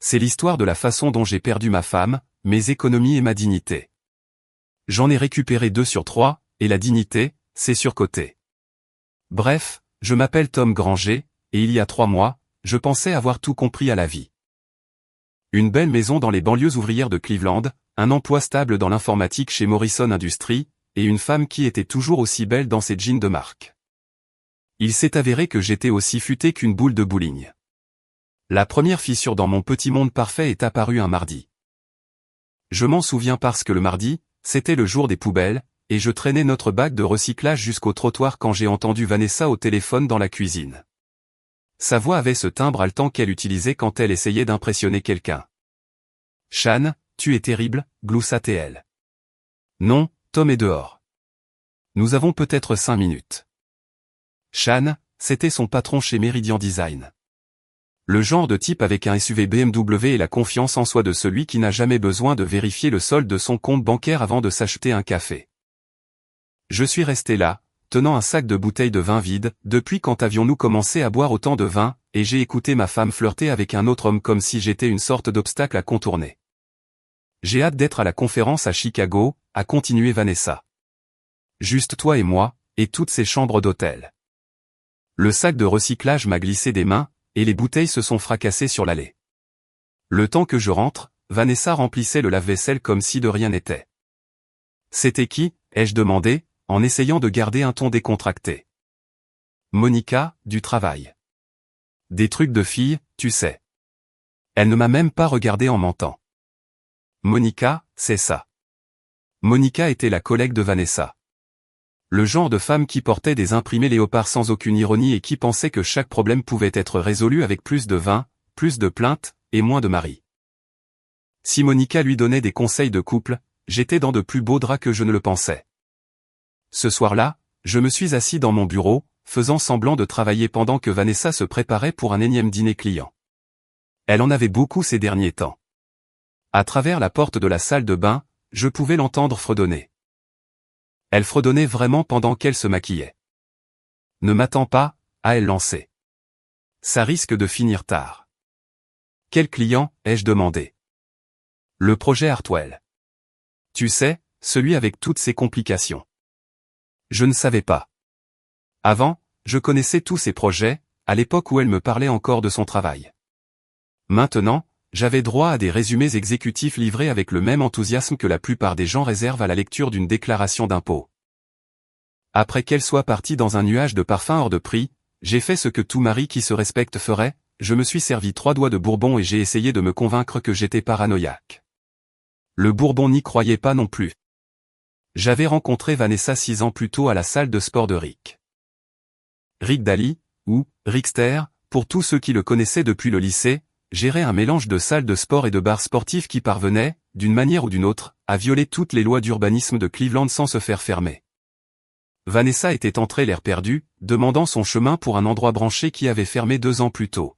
C'est l'histoire de la façon dont j'ai perdu ma femme, mes économies et ma dignité. J'en ai récupéré 2 sur 3, et la dignité, c'est surcoté. Bref, je m'appelle Tom Granger, et il y a 3 mois, je pensais avoir tout compris à la vie. Une belle maison dans les banlieues ouvrières de Cleveland, un emploi stable dans l'informatique chez Morrison Industries, et une femme qui était toujours aussi belle dans ses jeans de marque. Il s'est avéré que j'étais aussi futé qu'une boule de bowling. La première fissure dans mon petit monde parfait est apparue un mardi. Je m'en souviens parce que le mardi, c'était le jour des poubelles, et je traînais notre bac de recyclage jusqu'au trottoir quand j'ai entendu Vanessa au téléphone dans la cuisine. Sa voix avait ce timbre haletant qu'elle utilisait quand elle essayait d'impressionner quelqu'un. « Shan, tu es terrible », gloussa-t-elle. « Non, Tom est dehors. Nous avons peut-être 5 minutes. » Shan, c'était son patron chez Meridian Design. Le genre de type avec un SUV BMW et la confiance en soi de celui qui n'a jamais besoin de vérifier le solde de son compte bancaire avant de s'acheter un café. Je suis resté là, tenant un sac de bouteilles de vin vide, depuis quand avions-nous commencé à boire autant de vin, et j'ai écouté ma femme flirter avec un autre homme comme si j'étais une sorte d'obstacle à contourner. J'ai hâte d'être à la conférence à Chicago, a continué Vanessa. Juste toi et moi, et toutes ces chambres d'hôtel. Le sac de recyclage m'a glissé des mains, et les bouteilles se sont fracassées sur l'allée. Le temps que je rentre, Vanessa remplissait le lave-vaisselle comme si de rien n'était. C'était qui, ai-je demandé, en essayant de garder un ton décontracté. Monica, du travail. Des trucs de fille, tu sais. Elle ne m'a même pas regardé en mentant. Monica, c'est ça. Monica était la collègue de Vanessa. Le genre de femme qui portait des imprimés léopards sans aucune ironie et qui pensait que chaque problème pouvait être résolu avec plus de vin, plus de plaintes, et moins de maris. Si Monica lui donnait des conseils de couple, j'étais dans de plus beaux draps que je ne le pensais. Ce soir-là, je me suis assis dans mon bureau, faisant semblant de travailler pendant que Vanessa se préparait pour un énième dîner client. Elle en avait beaucoup ces derniers temps. À travers la porte de la salle de bain, je pouvais l'entendre fredonner. Elle fredonnait vraiment pendant qu'elle se maquillait. « Ne m'attends pas », a-elle lancé. « Ça risque de finir tard. »« Quel client ?» ai-je demandé. « Le projet Hartwell. Tu sais, celui avec toutes ses complications. » Je ne savais pas. Avant, je connaissais tous ces projets, à l'époque où elle me parlait encore de son travail. Maintenant, j'avais droit à des résumés exécutifs livrés avec le même enthousiasme que la plupart des gens réservent à la lecture d'une déclaration d'impôt. Après qu'elle soit partie dans un nuage de parfums hors de prix, j'ai fait ce que tout mari qui se respecte ferait, je me suis servi 3 doigts de bourbon et j'ai essayé de me convaincre que j'étais paranoïaque. Le bourbon n'y croyait pas non plus. J'avais rencontré Vanessa 6 ans plus tôt à la salle de sport de Rick. Rick Daly, ou Rickster, pour tous ceux qui le connaissaient depuis le lycée, gérait un mélange de salles de sport et de bars sportifs qui parvenaient, d'une manière ou d'une autre, à violer toutes les lois d'urbanisme de Cleveland sans se faire fermer. Vanessa était entrée l'air perdu, demandant son chemin pour un endroit branché qui avait fermé 2 ans plus tôt.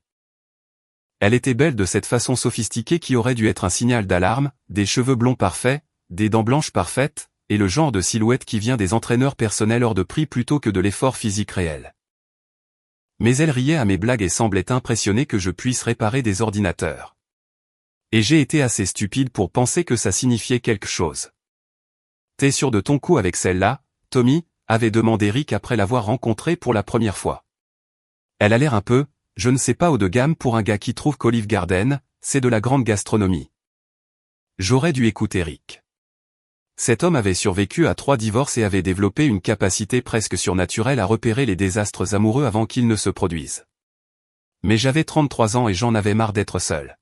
Elle était belle de cette façon sophistiquée qui aurait dû être un signal d'alarme, des cheveux blonds parfaits, des dents blanches parfaites, et le genre de silhouette qui vient des entraîneurs personnels hors de prix plutôt que de l'effort physique réel. Mais elle riait à mes blagues et semblait impressionnée que je puisse réparer des ordinateurs. Et j'ai été assez stupide pour penser que ça signifiait quelque chose. « T'es sûr de ton coup avec celle-là, Tommy ?» avait demandé Rick après l'avoir rencontrée pour la première fois. Elle a l'air un peu, je ne sais pas haut de gamme pour un gars qui trouve qu'Olive Garden, c'est de la grande gastronomie. J'aurais dû écouter Rick. Cet homme avait survécu à 3 divorces et avait développé une capacité presque surnaturelle à repérer les désastres amoureux avant qu'ils ne se produisent. Mais j'avais 33 ans et j'en avais marre d'être seul.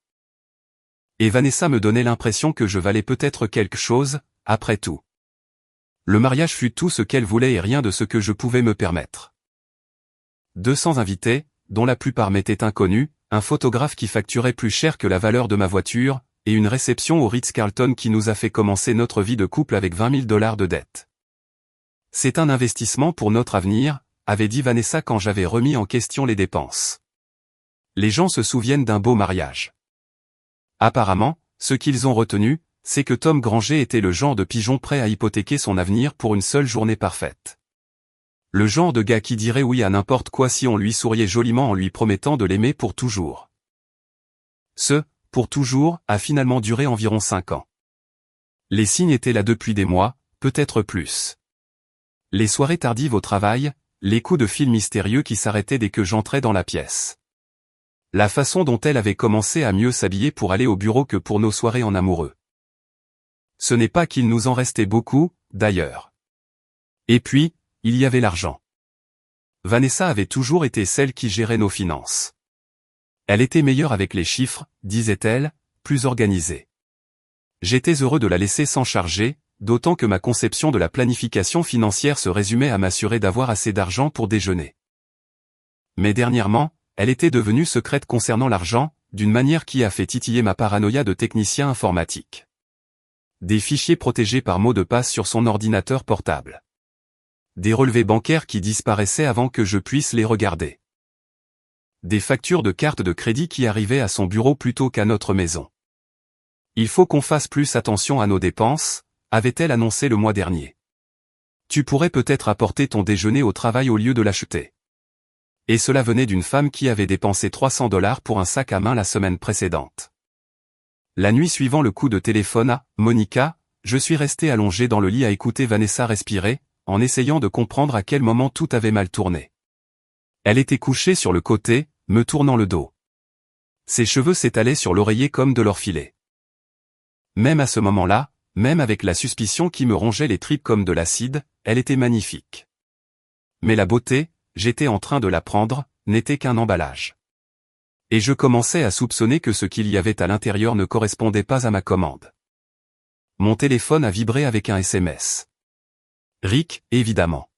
Et Vanessa me donnait l'impression que je valais peut-être quelque chose, après tout. Le mariage fut tout ce qu'elle voulait et rien de ce que je pouvais me permettre. 200 invités, dont la plupart m'étaient inconnus, un photographe qui facturait plus cher que la valeur de ma voiture, et une réception au Ritz-Carlton qui nous a fait commencer notre vie de couple avec $20 000 de dette. C'est un investissement pour notre avenir, avait dit Vanessa quand j'avais remis en question les dépenses. Les gens se souviennent d'un beau mariage. Apparemment, ce qu'ils ont retenu, c'est que Tom Granger était le genre de pigeon prêt à hypothéquer son avenir pour une seule journée parfaite. Le genre de gars qui dirait oui à n'importe quoi si on lui souriait joliment en lui promettant de l'aimer pour toujours. Ce pour toujours, a finalement duré environ 5 ans. Les signes étaient là depuis des mois, peut-être plus. Les soirées tardives au travail, les coups de fil mystérieux qui s'arrêtaient dès que j'entrais dans la pièce. La façon dont elle avait commencé à mieux s'habiller pour aller au bureau que pour nos soirées en amoureux. Ce n'est pas qu'il nous en restait beaucoup, d'ailleurs. Et puis, il y avait l'argent. Vanessa avait toujours été celle qui gérait nos finances. Elle était meilleure avec les chiffres, disait-elle, plus organisée. J'étais heureux de la laisser s'en charger, d'autant que ma conception de la planification financière se résumait à m'assurer d'avoir assez d'argent pour déjeuner. Mais dernièrement, elle était devenue secrète concernant l'argent, d'une manière qui a fait titiller ma paranoïa de technicien informatique. Des fichiers protégés par mot de passe sur son ordinateur portable. Des relevés bancaires qui disparaissaient avant que je puisse les regarder. Des factures de cartes de crédit qui arrivaient à son bureau plutôt qu'à notre maison. Il faut qu'on fasse plus attention à nos dépenses, avait-elle annoncé le mois dernier. Tu pourrais peut-être apporter ton déjeuner au travail au lieu de l'acheter. Et cela venait d'une femme qui avait dépensé $300 pour un sac à main la semaine précédente. La nuit suivant le coup de téléphone à Monica, je suis resté allongé dans le lit à écouter Vanessa respirer, en essayant de comprendre à quel moment tout avait mal tourné. Elle était couchée sur le côté, me tournant le dos. Ses cheveux s'étalaient sur l'oreiller comme de l'or filé. Même à ce moment-là, même avec la suspicion qui me rongeait les tripes comme de l'acide, elle était magnifique. Mais la beauté, j'étais en train de la prendre, n'était qu'un emballage. Et je commençais à soupçonner que ce qu'il y avait à l'intérieur ne correspondait pas à ma commande. Mon téléphone a vibré avec un SMS. Rick, évidemment.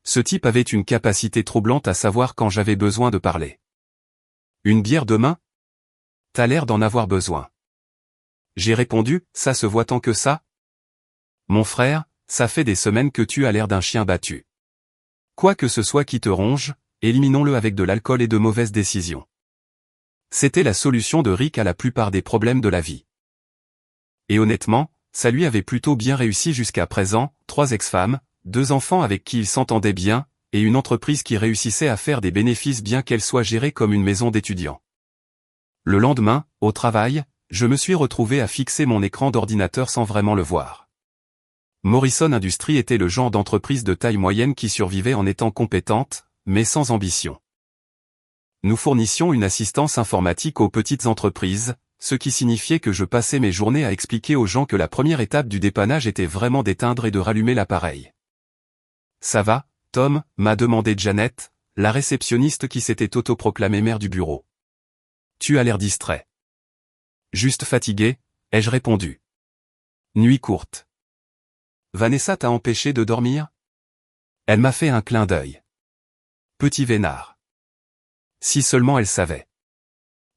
Ce type avait une capacité troublante à savoir quand j'avais besoin de parler. Une bière demain? T'as l'air d'en avoir besoin. J'ai répondu, ça se voit tant que ça? Mon frère, ça fait des semaines que tu as l'air d'un chien battu. Quoi que ce soit qui te ronge, éliminons-le avec de l'alcool et de mauvaises décisions. C'était la solution de Rick à la plupart des problèmes de la vie. Et honnêtement, ça lui avait plutôt bien réussi jusqu'à présent, 3 ex-femmes, 2 enfants avec qui il s'entendait bien, et une entreprise qui réussissait à faire des bénéfices bien qu'elle soit gérée comme une maison d'étudiants. Le lendemain, au travail, je me suis retrouvé à fixer mon écran d'ordinateur sans vraiment le voir. Morrison Industries était le genre d'entreprise de taille moyenne qui survivait en étant compétente, mais sans ambition. Nous fournissions une assistance informatique aux petites entreprises, ce qui signifiait que je passais mes journées à expliquer aux gens que la première étape du dépannage était vraiment d'éteindre et de rallumer l'appareil. « Ça va, Tom ?» m'a demandé Janet, la réceptionniste qui s'était autoproclamée mère du bureau. « Tu as l'air distrait. »« Juste fatigué ?» ai-je répondu. « Nuit courte. »« Vanessa t'a empêché de dormir ?» Elle m'a fait un clin d'œil. Petit vénard. Si seulement elle savait.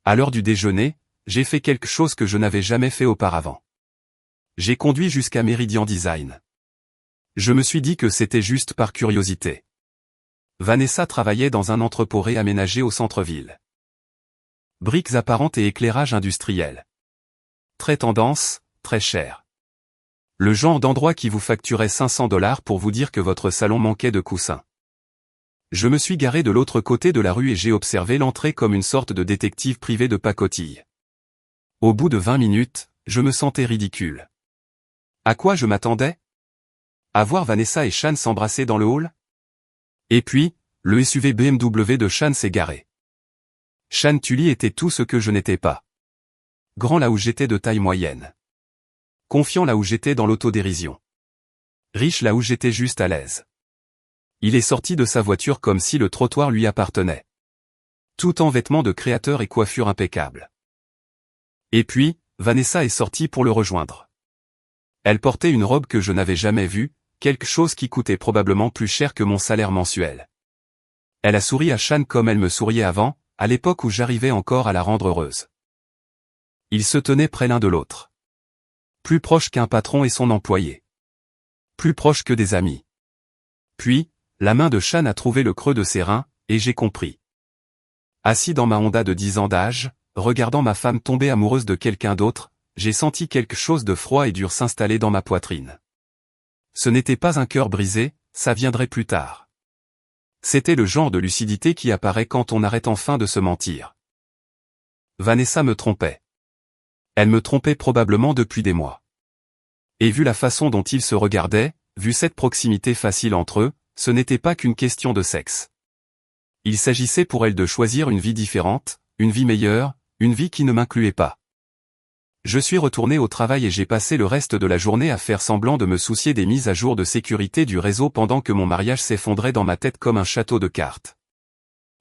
À l'heure du déjeuner, j'ai fait quelque chose que je n'avais jamais fait auparavant. J'ai conduit jusqu'à Meridian Design. Je me suis dit que c'était juste par curiosité. Vanessa travaillait dans un entrepôt réaménagé au centre-ville. Briques apparentes et éclairage industriel. Très tendance, très cher. Le genre d'endroit qui vous facturait $500 pour vous dire que votre salon manquait de coussins. Je me suis garé de l'autre côté de la rue et j'ai observé l'entrée comme une sorte de détective privé de pacotille. Au bout de 20 minutes, je me sentais ridicule. À quoi je m'attendais? À voir Vanessa et Sean s'embrasser dans le hall? Et puis, le SUV BMW de Sean s'est garé. Sean Tully était tout ce que je n'étais pas. Grand là où j'étais de taille moyenne. Confiant là où j'étais dans l'autodérision. Riche là où j'étais juste à l'aise. Il est sorti de sa voiture comme si le trottoir lui appartenait. Tout en vêtements de créateur et coiffure impeccable. Et puis, Vanessa est sortie pour le rejoindre. Elle portait une robe que je n'avais jamais vue, quelque chose qui coûtait probablement plus cher que mon salaire mensuel. Elle a souri à Sean comme elle me souriait avant, à l'époque où j'arrivais encore à la rendre heureuse. Ils se tenaient près l'un de l'autre. Plus proches qu'un patron et son employé. Plus proches que des amis. Puis, la main de Sean a trouvé le creux de ses reins, et j'ai compris. Assis dans ma Honda de 10 ans d'âge, regardant ma femme tomber amoureuse de quelqu'un d'autre, j'ai senti quelque chose de froid et dur s'installer dans ma poitrine. Ce n'était pas un cœur brisé, ça viendrait plus tard. C'était le genre de lucidité qui apparaît quand on arrête enfin de se mentir. Vanessa me trompait. Elle me trompait probablement depuis des mois. Et vu la façon dont ils se regardaient, vu cette proximité facile entre eux, ce n'était pas qu'une question de sexe. Il s'agissait pour elle de choisir une vie différente, une vie meilleure, une vie qui ne m'incluait pas. Je suis retourné au travail et j'ai passé le reste de la journée à faire semblant de me soucier des mises à jour de sécurité du réseau pendant que mon mariage s'effondrait dans ma tête comme un château de cartes.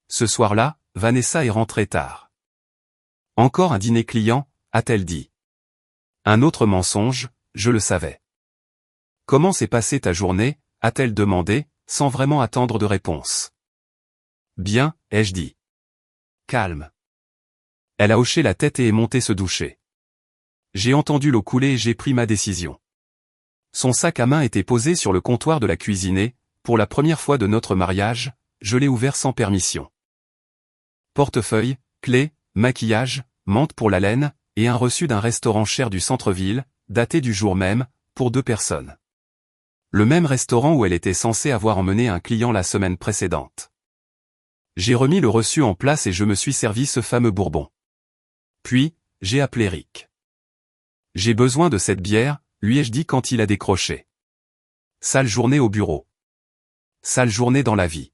Ce soir-là, Vanessa est rentrée tard. Encore un dîner client, a-t-elle dit. Un autre mensonge, je le savais. Comment s'est passée ta journée, a-t-elle demandé, sans vraiment attendre de réponse. Bien, ai-je dit. Calme. Elle a hoché la tête et est montée se doucher. J'ai entendu l'eau couler et j'ai pris ma décision. Son sac à main était posé sur le comptoir de la cuisine et, pour la première fois de notre mariage, je l'ai ouvert sans permission. Portefeuille, clés, maquillage, menthe pour la laine, et un reçu d'un restaurant cher du centre-ville, daté du jour même, pour 2 personnes. Le même restaurant où elle était censée avoir emmené un client la semaine précédente. J'ai remis le reçu en place et je me suis servi ce fameux bourbon. Puis, j'ai appelé Rick. J'ai besoin de cette bière, lui ai-je dit quand il a décroché. Sale journée au bureau. Sale journée dans la vie.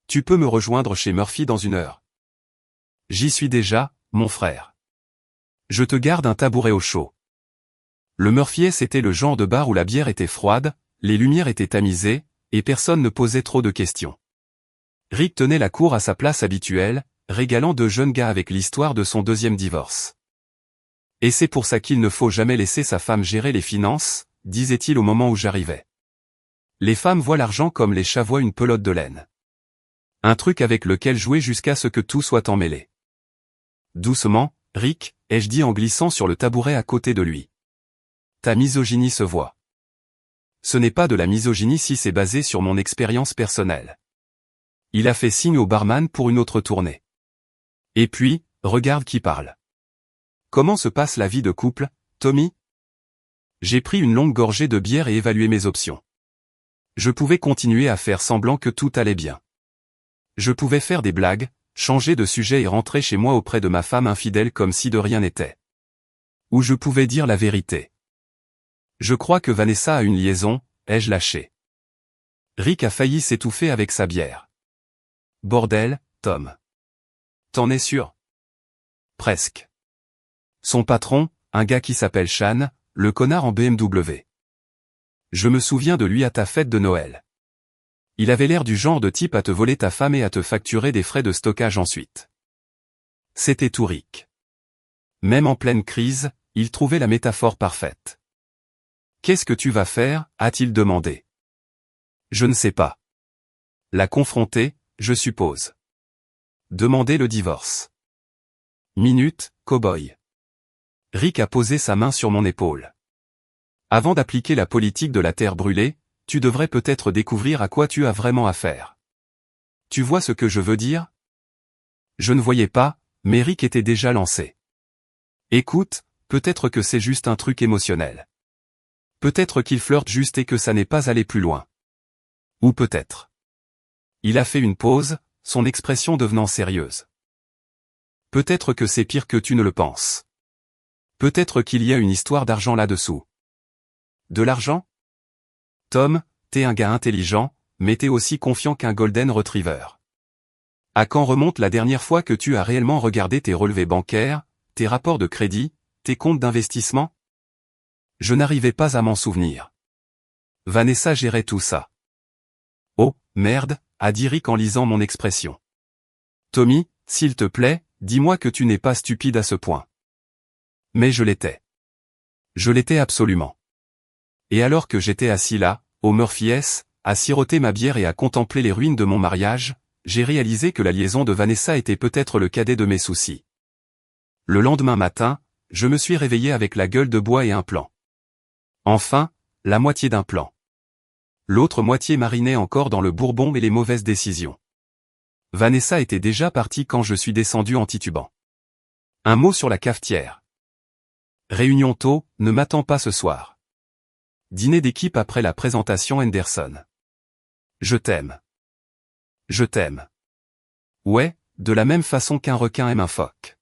Tu peux me rejoindre chez Murphy dans 1 heure. J'y suis déjà, mon frère. Je te garde un tabouret au chaud. Le Murphy's était le genre de bar où la bière était froide, les lumières étaient tamisées, et personne ne posait trop de questions. Rick tenait la cour à sa place habituelle, régalant 2 jeunes gars avec l'histoire de son 2e divorce. Et c'est pour ça qu'il ne faut jamais laisser sa femme gérer les finances, disait-il au moment où j'arrivais. Les femmes voient l'argent comme les chats voient une pelote de laine. Un truc avec lequel jouer jusqu'à ce que tout soit emmêlé. Doucement, Rick, ai-je dit en glissant sur le tabouret à côté de lui. Ta misogynie se voit. Ce n'est pas de la misogynie si c'est basé sur mon expérience personnelle. Il a fait signe au barman pour une autre tournée. Et puis, regarde qui parle. Comment se passe la vie de couple, Tommy? J'ai pris une longue gorgée de bière et évalué mes options. Je pouvais continuer à faire semblant que tout allait bien. Je pouvais faire des blagues, changer de sujet et rentrer chez moi auprès de ma femme infidèle comme si de rien n'était. Ou je pouvais dire la vérité. Je crois que Vanessa a une liaison, ai-je lâché. Rick a failli s'étouffer avec sa bière. Bordel, Tom. T'en es sûr? Presque. Son patron, un gars qui s'appelle Shan, le connard en BMW. Je me souviens de lui à ta fête de Noël. Il avait l'air du genre de type à te voler ta femme et à te facturer des frais de stockage ensuite. C'était tout Rick. Même en pleine crise, il trouvait la métaphore parfaite. Qu'est-ce que tu vas faire, a-t-il demandé. Je ne sais pas. La confronter, je suppose. Demander le divorce. Minute, cow-boy. Rick a posé sa main sur mon épaule. Avant d'appliquer la politique de la terre brûlée, tu devrais peut-être découvrir à quoi tu as vraiment affaire. Tu vois ce que je veux dire? Je ne voyais pas, mais Rick était déjà lancé. Écoute, peut-être que c'est juste un truc émotionnel. Peut-être qu'il flirte juste et que ça n'est pas allé plus loin. Ou peut-être. Il a fait une pause, son expression devenant sérieuse. Peut-être que c'est pire que tu ne le penses. Peut-être qu'il y a une histoire d'argent là-dessous. De l'argent? Tom, t'es un gars intelligent, mais t'es aussi confiant qu'un Golden Retriever. À quand remonte la dernière fois que tu as réellement regardé tes relevés bancaires, tes rapports de crédit, tes comptes d'investissement? Je n'arrivais pas à m'en souvenir. Vanessa gérait tout ça. Oh, merde, a dit Rick en lisant mon expression. Tommy, s'il te plaît, dis-moi que tu n'es pas stupide à ce point. Mais je l'étais. Je l'étais absolument. Et alors que j'étais assis là, au Murphy's, à siroter ma bière et à contempler les ruines de mon mariage, j'ai réalisé que la liaison de Vanessa était peut-être le cadet de mes soucis. Le lendemain matin, je me suis réveillé avec la gueule de bois et un plan. Enfin, la moitié d'un plan. L'autre moitié marinait encore dans le bourbon et les mauvaises décisions. Vanessa était déjà partie quand je suis descendu en titubant. Un mot sur la cafetière. Réunion tôt, ne m'attends pas ce soir. Dîner d'équipe après la présentation Henderson. Je t'aime. Je t'aime. Ouais, de la même façon qu'un requin aime un phoque.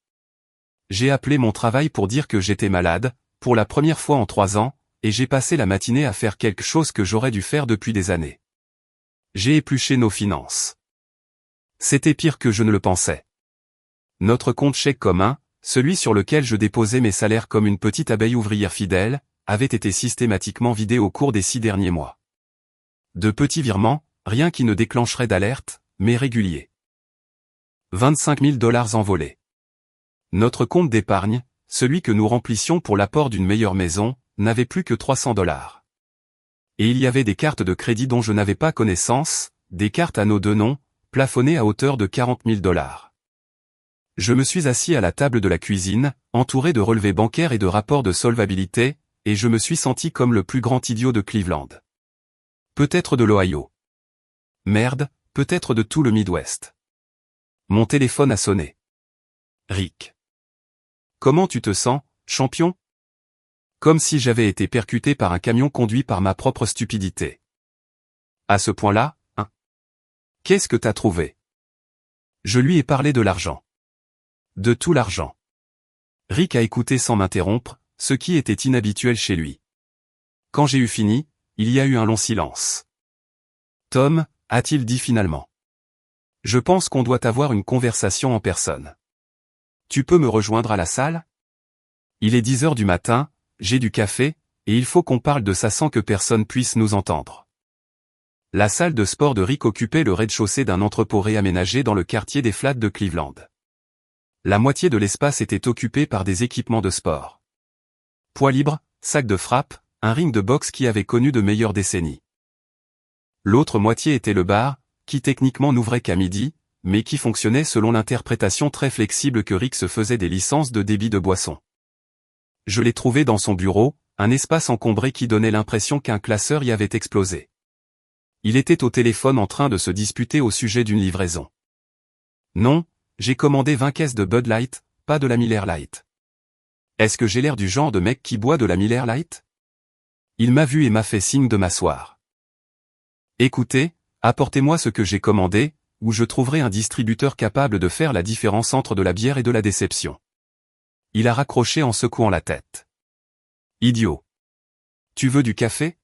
J'ai appelé mon travail pour dire que j'étais malade, pour la première fois en 3 ans, et j'ai passé la matinée à faire quelque chose que j'aurais dû faire depuis des années. J'ai épluché nos finances. C'était pire que je ne le pensais. Notre compte chèque commun, celui sur lequel je déposais mes salaires comme une petite abeille ouvrière fidèle, avait été systématiquement vidé au cours des 6 derniers mois. De petits virements, rien qui ne déclencherait d'alerte, mais réguliers. 25 000 $ envolés. Notre compte d'épargne, celui que nous remplissions pour l'apport d'une meilleure maison, n'avait plus que 300 $. Et il y avait des cartes de crédit dont je n'avais pas connaissance, des cartes à nos deux noms, plafonnées à hauteur de 40 000 $. Je me suis assis à la table de la cuisine, entouré de relevés bancaires et de rapports de solvabilité, et je me suis senti comme le plus grand idiot de Cleveland. Peut-être de l'Ohio. Merde, peut-être de tout le Midwest. Mon téléphone a sonné. Rick. Comment tu te sens, champion? Comme si j'avais été percuté par un camion conduit par ma propre stupidité. À ce point-là, hein? Qu'est-ce que t'as trouvé? Je lui ai parlé de l'argent. De tout l'argent. Rick a écouté sans m'interrompre, ce qui était inhabituel chez lui. Quand j'ai eu fini, il y a eu un long silence. Tom, a-t-il dit finalement. Je pense qu'on doit avoir une conversation en personne. Tu peux me rejoindre à la salle? Il est 10 heures du matin, j'ai du café, et il faut qu'on parle de ça sans que personne puisse nous entendre. La salle de sport de Rick occupait le rez-de-chaussée d'un entrepôt réaménagé dans le quartier des Flats de Cleveland. La moitié de l'espace était occupée par des équipements de sport. Poids libre, sac de frappe, un ring de boxe qui avait connu de meilleures décennies. L'autre moitié était le bar, qui techniquement n'ouvrait qu'à midi, mais qui fonctionnait selon l'interprétation très flexible que Rick se faisait des licences de débit de boissons. Je l'ai trouvé dans son bureau, un espace encombré qui donnait l'impression qu'un classeur y avait explosé. Il était au téléphone en train de se disputer au sujet d'une livraison. Non, j'ai commandé 20 caisses de Bud Light, pas de la Miller Lite. Est-ce que j'ai l'air du genre de mec qui boit de la Miller Lite? Il m'a vu et m'a fait signe de m'asseoir. Écoutez, apportez-moi ce que j'ai commandé, ou je trouverai un distributeur capable de faire la différence entre de la bière et de la déception. Il a raccroché en secouant la tête. Idiot. Tu veux du café?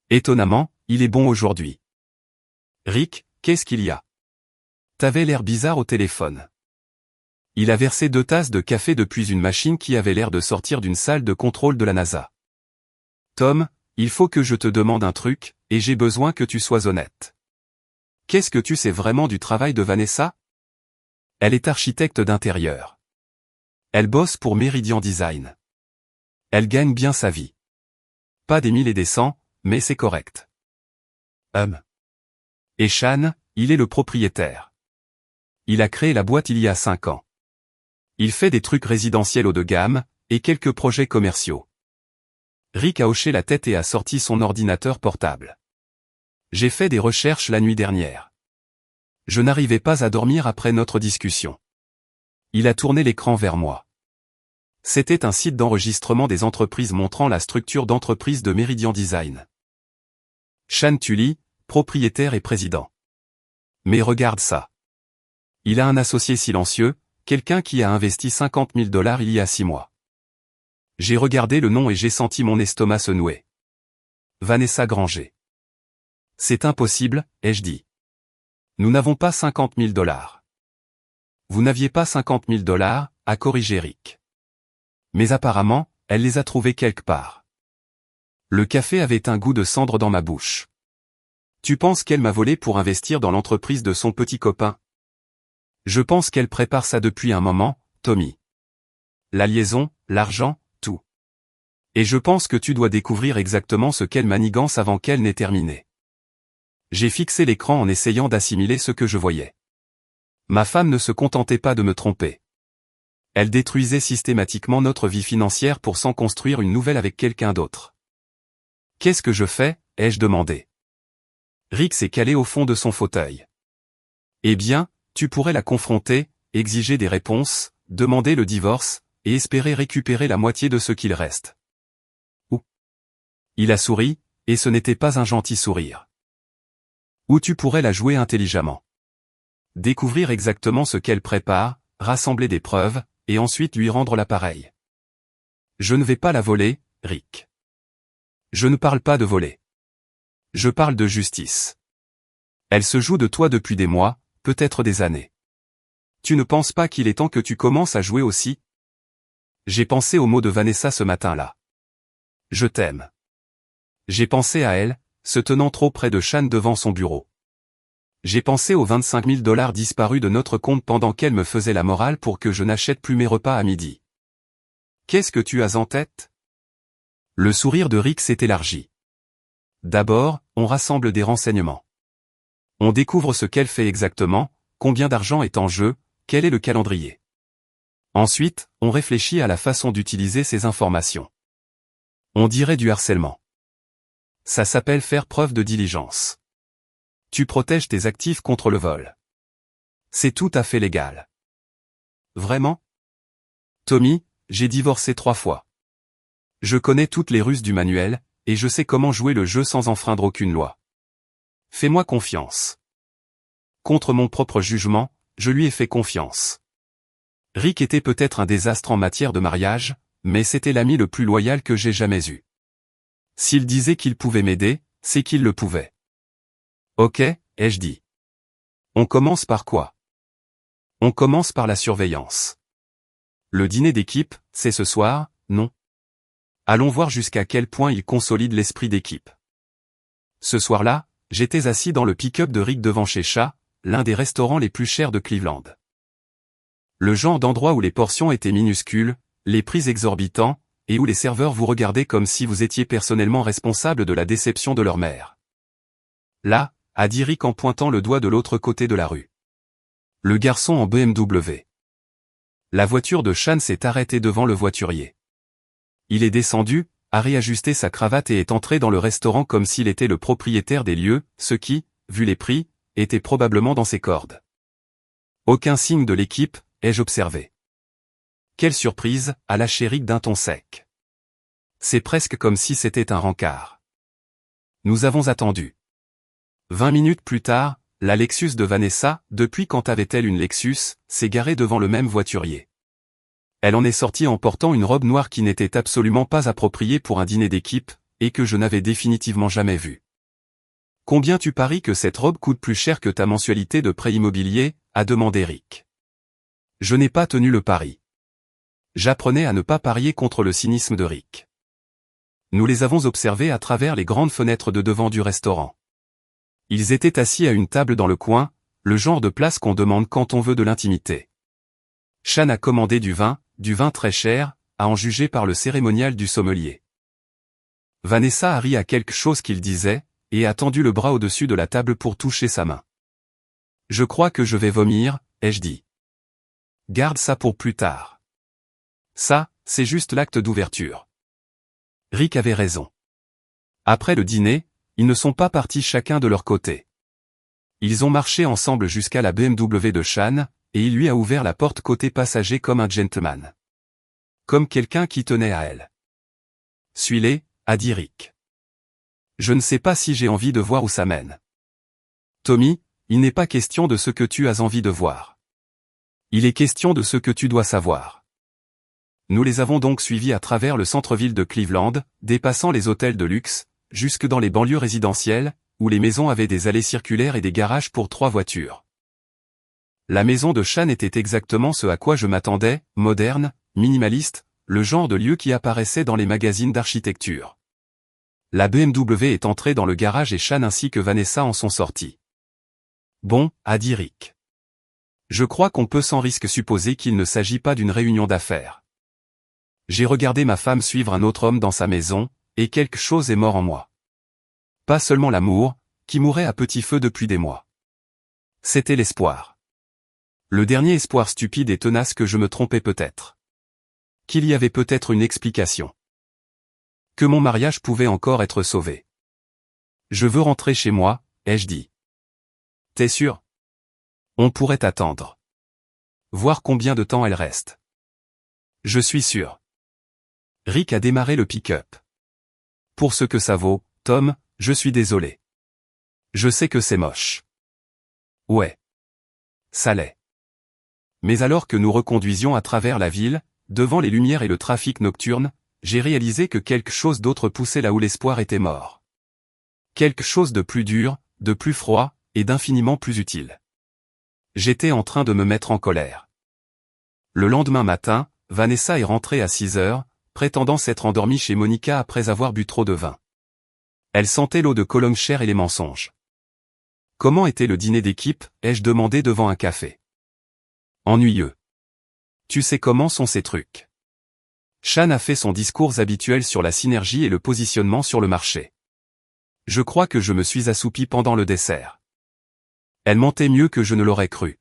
Étonnamment, il est bon aujourd'hui. Rick, qu'est-ce qu'il y a? T'avais l'air bizarre au téléphone. Il a versé 2 tasses de café depuis une machine qui avait l'air de sortir d'une salle de contrôle de la NASA. Tom, il faut que je te demande un truc, et j'ai besoin que tu sois honnête. Qu'est-ce que tu sais vraiment du travail de Vanessa? Elle est architecte d'intérieur. Elle bosse pour Meridian Design. Elle gagne bien sa vie. Pas des 1000 et des 100, mais c'est correct. Et Sean, il est le propriétaire. Il a créé la boîte il y a 5 ans. Il fait des trucs résidentiels haut de gamme, et quelques projets commerciaux. Rick a hoché la tête et a sorti son ordinateur portable. J'ai fait des recherches la nuit dernière. Je n'arrivais pas à dormir après notre discussion. Il a tourné l'écran vers moi. C'était un site d'enregistrement des entreprises montrant la structure d'entreprise de Meridian Design. Sean Tully, propriétaire et président. Mais regarde ça. Il a un associé silencieux, quelqu'un qui a investi 50 000 $ il y a 6 mois. J'ai regardé le nom et j'ai senti mon estomac se nouer. Vanessa Granger. C'est impossible, ai-je dit. Nous n'avons pas 50 000 $. Vous n'aviez pas 50 000 $, a corrigé Rick. Mais apparemment, elle les a trouvés quelque part. Le café avait un goût de cendre dans ma bouche. Tu penses qu'elle m'a volé pour investir dans l'entreprise de son petit copain? Je pense qu'elle prépare ça depuis un moment, Tommy. La liaison, l'argent, tout. Et je pense que tu dois découvrir exactement ce qu'elle manigance avant qu'elle n'ait terminé. J'ai fixé l'écran en essayant d'assimiler ce que je voyais. Ma femme ne se contentait pas de me tromper. Elle détruisait systématiquement notre vie financière pour s'en construire une nouvelle avec quelqu'un d'autre. Qu'est-ce que je fais? Ai-je demandé. Rick s'est calé au fond de son fauteuil. Eh bien, tu pourrais la confronter, exiger des réponses, demander le divorce, et espérer récupérer la moitié de ce qu'il reste. Ou. Il a souri, et ce n'était pas un gentil sourire. Ou tu pourrais la jouer intelligemment. Découvrir exactement ce qu'elle prépare, rassembler des preuves, et ensuite lui rendre l'appareil. Je ne vais pas la voler, Rick. Je ne parle pas de voler. Je parle de justice. Elle se joue de toi depuis des mois, peut-être des années. Tu ne penses pas qu'il est temps que tu commences à jouer aussi? J'ai pensé aux mots de Vanessa ce matin-là. Je t'aime. J'ai pensé à elle, se tenant trop près de Shan devant son bureau. J'ai pensé aux 25 000 $ disparus de notre compte pendant qu'elle me faisait la morale pour que je n'achète plus mes repas à midi. Qu'est-ce que tu as en tête? Le sourire de Rick s'est élargi. D'abord, on rassemble des renseignements. On découvre ce qu'elle fait exactement, combien d'argent est en jeu, quel est le calendrier. Ensuite, on réfléchit à la façon d'utiliser ces informations. On dirait du harcèlement. Ça s'appelle faire preuve de diligence. Tu protèges tes actifs contre le vol. C'est tout à fait légal. Vraiment? Tommy, j'ai divorcé 3 fois. Je connais toutes les ruses du manuel, et je sais comment jouer le jeu sans enfreindre aucune loi. Fais-moi confiance. Contre mon propre jugement, je lui ai fait confiance. Rick était peut-être un désastre en matière de mariage, mais c'était l'ami le plus loyal que j'ai jamais eu. S'il disait qu'il pouvait m'aider, c'est qu'il le pouvait. Ok, ai-je dit. On commence par quoi? On commence par la surveillance. Le dîner d'équipe, c'est ce soir, non? Allons voir jusqu'à quel point il consolide l'esprit d'équipe. Ce soir-là, j'étais assis dans le pick-up de Rick devant chez Cha, l'un des restaurants les plus chers de Cleveland. Le genre d'endroit où les portions étaient minuscules, les prix exorbitants, et où les serveurs vous regardaient comme si vous étiez personnellement responsable de la déception de leur mère. Là, a dit Rick en pointant le doigt de l'autre côté de la rue. Le garçon en BMW. La voiture de Shan s'est arrêtée devant le voiturier. Il est descendu, a réajusté sa cravate et est entré dans le restaurant comme s'il était le propriétaire des lieux, ce qui, vu les prix, était probablement dans ses cordes. Aucun signe de l'équipe, ai-je observé. Quelle surprise, a lâché Rick d'un ton sec. C'est presque comme si c'était un rencard. Nous avons attendu. 20 minutes plus tard, la Lexus de Vanessa, depuis quand avait-elle une Lexus, s'est garée devant le même voiturier. Elle en est sortie en portant une robe noire qui n'était absolument pas appropriée pour un dîner d'équipe, et que je n'avais définitivement jamais vue. Combien tu paries que cette robe coûte plus cher que ta mensualité de prêt immobilier, a demandé Rick. Je n'ai pas tenu le pari. J'apprenais à ne pas parier contre le cynisme de Rick. Nous les avons observés à travers les grandes fenêtres de devant du restaurant. Ils étaient assis à une table dans le coin, le genre de place qu'on demande quand on veut de l'intimité. Shan a commandé du vin très cher, à en juger par le cérémonial du sommelier. Vanessa a ri à quelque chose qu'il disait, et a tendu le bras au-dessus de la table pour toucher sa main. Je crois que je vais vomir, ai-je dit. Garde ça pour plus tard. Ça, c'est juste l'acte d'ouverture. Rick avait raison. Après le dîner, ils ne sont pas partis chacun de leur côté. Ils ont marché ensemble jusqu'à la BMW de Shan, et il lui a ouvert la porte côté passager comme un gentleman. Comme quelqu'un qui tenait à elle. Suis-les, a dit Rick. Je ne sais pas si j'ai envie de voir où ça mène. Tommy, il n'est pas question de ce que tu as envie de voir. Il est question de ce que tu dois savoir. Nous les avons donc suivis à travers le centre-ville de Cleveland, dépassant les hôtels de luxe, jusque dans les banlieues résidentielles, où les maisons avaient des allées circulaires et des garages pour 3 voitures. La maison de Shan était exactement ce à quoi je m'attendais, moderne, minimaliste, le genre de lieu qui apparaissait dans les magazines d'architecture. La BMW est entrée dans le garage et Shan ainsi que Vanessa en sont sortis. Bon, a dit Rick. Je crois qu'on peut sans risque supposer qu'il ne s'agit pas d'une réunion d'affaires. J'ai regardé ma femme suivre un autre homme dans sa maison, et quelque chose est mort en moi. Pas seulement l'amour, qui mourait à petit feu depuis des mois. C'était l'espoir. Le dernier espoir stupide et tenace que je me trompais peut-être. Qu'il y avait peut-être une explication. Que mon mariage pouvait encore être sauvé. Je veux rentrer chez moi, ai-je dit. T'es sûr? On pourrait attendre. Voir combien de temps elle reste. Je suis sûr. Rick a démarré le pick-up. Pour ce que ça vaut, Tom, je suis désolé. Je sais que c'est moche. Ouais. Ça l'est. Mais alors que nous reconduisions à travers la ville, devant les lumières et le trafic nocturne, j'ai réalisé que quelque chose d'autre poussait là où l'espoir était mort. Quelque chose de plus dur, de plus froid, et d'infiniment plus utile. J'étais en train de me mettre en colère. Le lendemain matin, Vanessa est rentrée à 6 heures, prétendant s'être endormie chez Monica après avoir bu trop de vin. Elle sentait l'eau de Cologne chère et les mensonges. Comment était le dîner d'équipe, ai-je demandé devant un café. Ennuyeux. Tu sais comment sont ces trucs. Shan a fait son discours habituel sur la synergie et le positionnement sur le marché. Je crois que je me suis assoupi pendant le dessert. Elle mentait mieux que je ne l'aurais cru.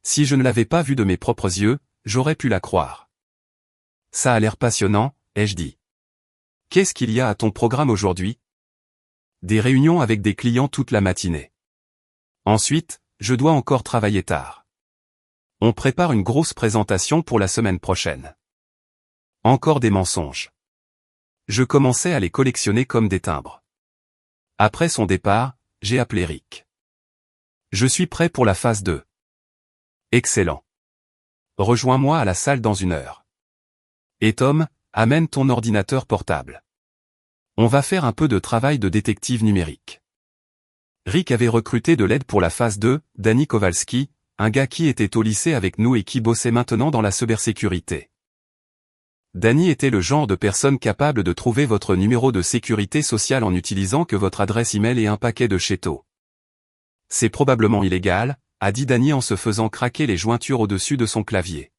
Si je ne l'avais pas vue de mes propres yeux, j'aurais pu la croire. Ça a l'air passionnant, ai-je dit. Qu'est-ce qu'il y a à ton programme aujourd'hui? Des réunions avec des clients toute la matinée. Ensuite, je dois encore travailler tard. On prépare une grosse présentation pour la semaine prochaine. Encore des mensonges. Je commençais à les collectionner comme des timbres. Après son départ, j'ai appelé Rick. Je suis prêt pour la phase 2. Excellent. Rejoins-moi à la salle dans 1 heure. Et Tom, amène ton ordinateur portable. On va faire un peu de travail de détective numérique. Rick avait recruté de l'aide pour la phase 2, Danny Kowalski, un gars qui était au lycée avec nous et qui bossait maintenant dans la cybersécurité. Danny était le genre de personne capable de trouver votre numéro de sécurité sociale en utilisant que votre adresse email et un paquet de chétos. C'est probablement illégal, a dit Danny en se faisant craquer les jointures au-dessus de son clavier.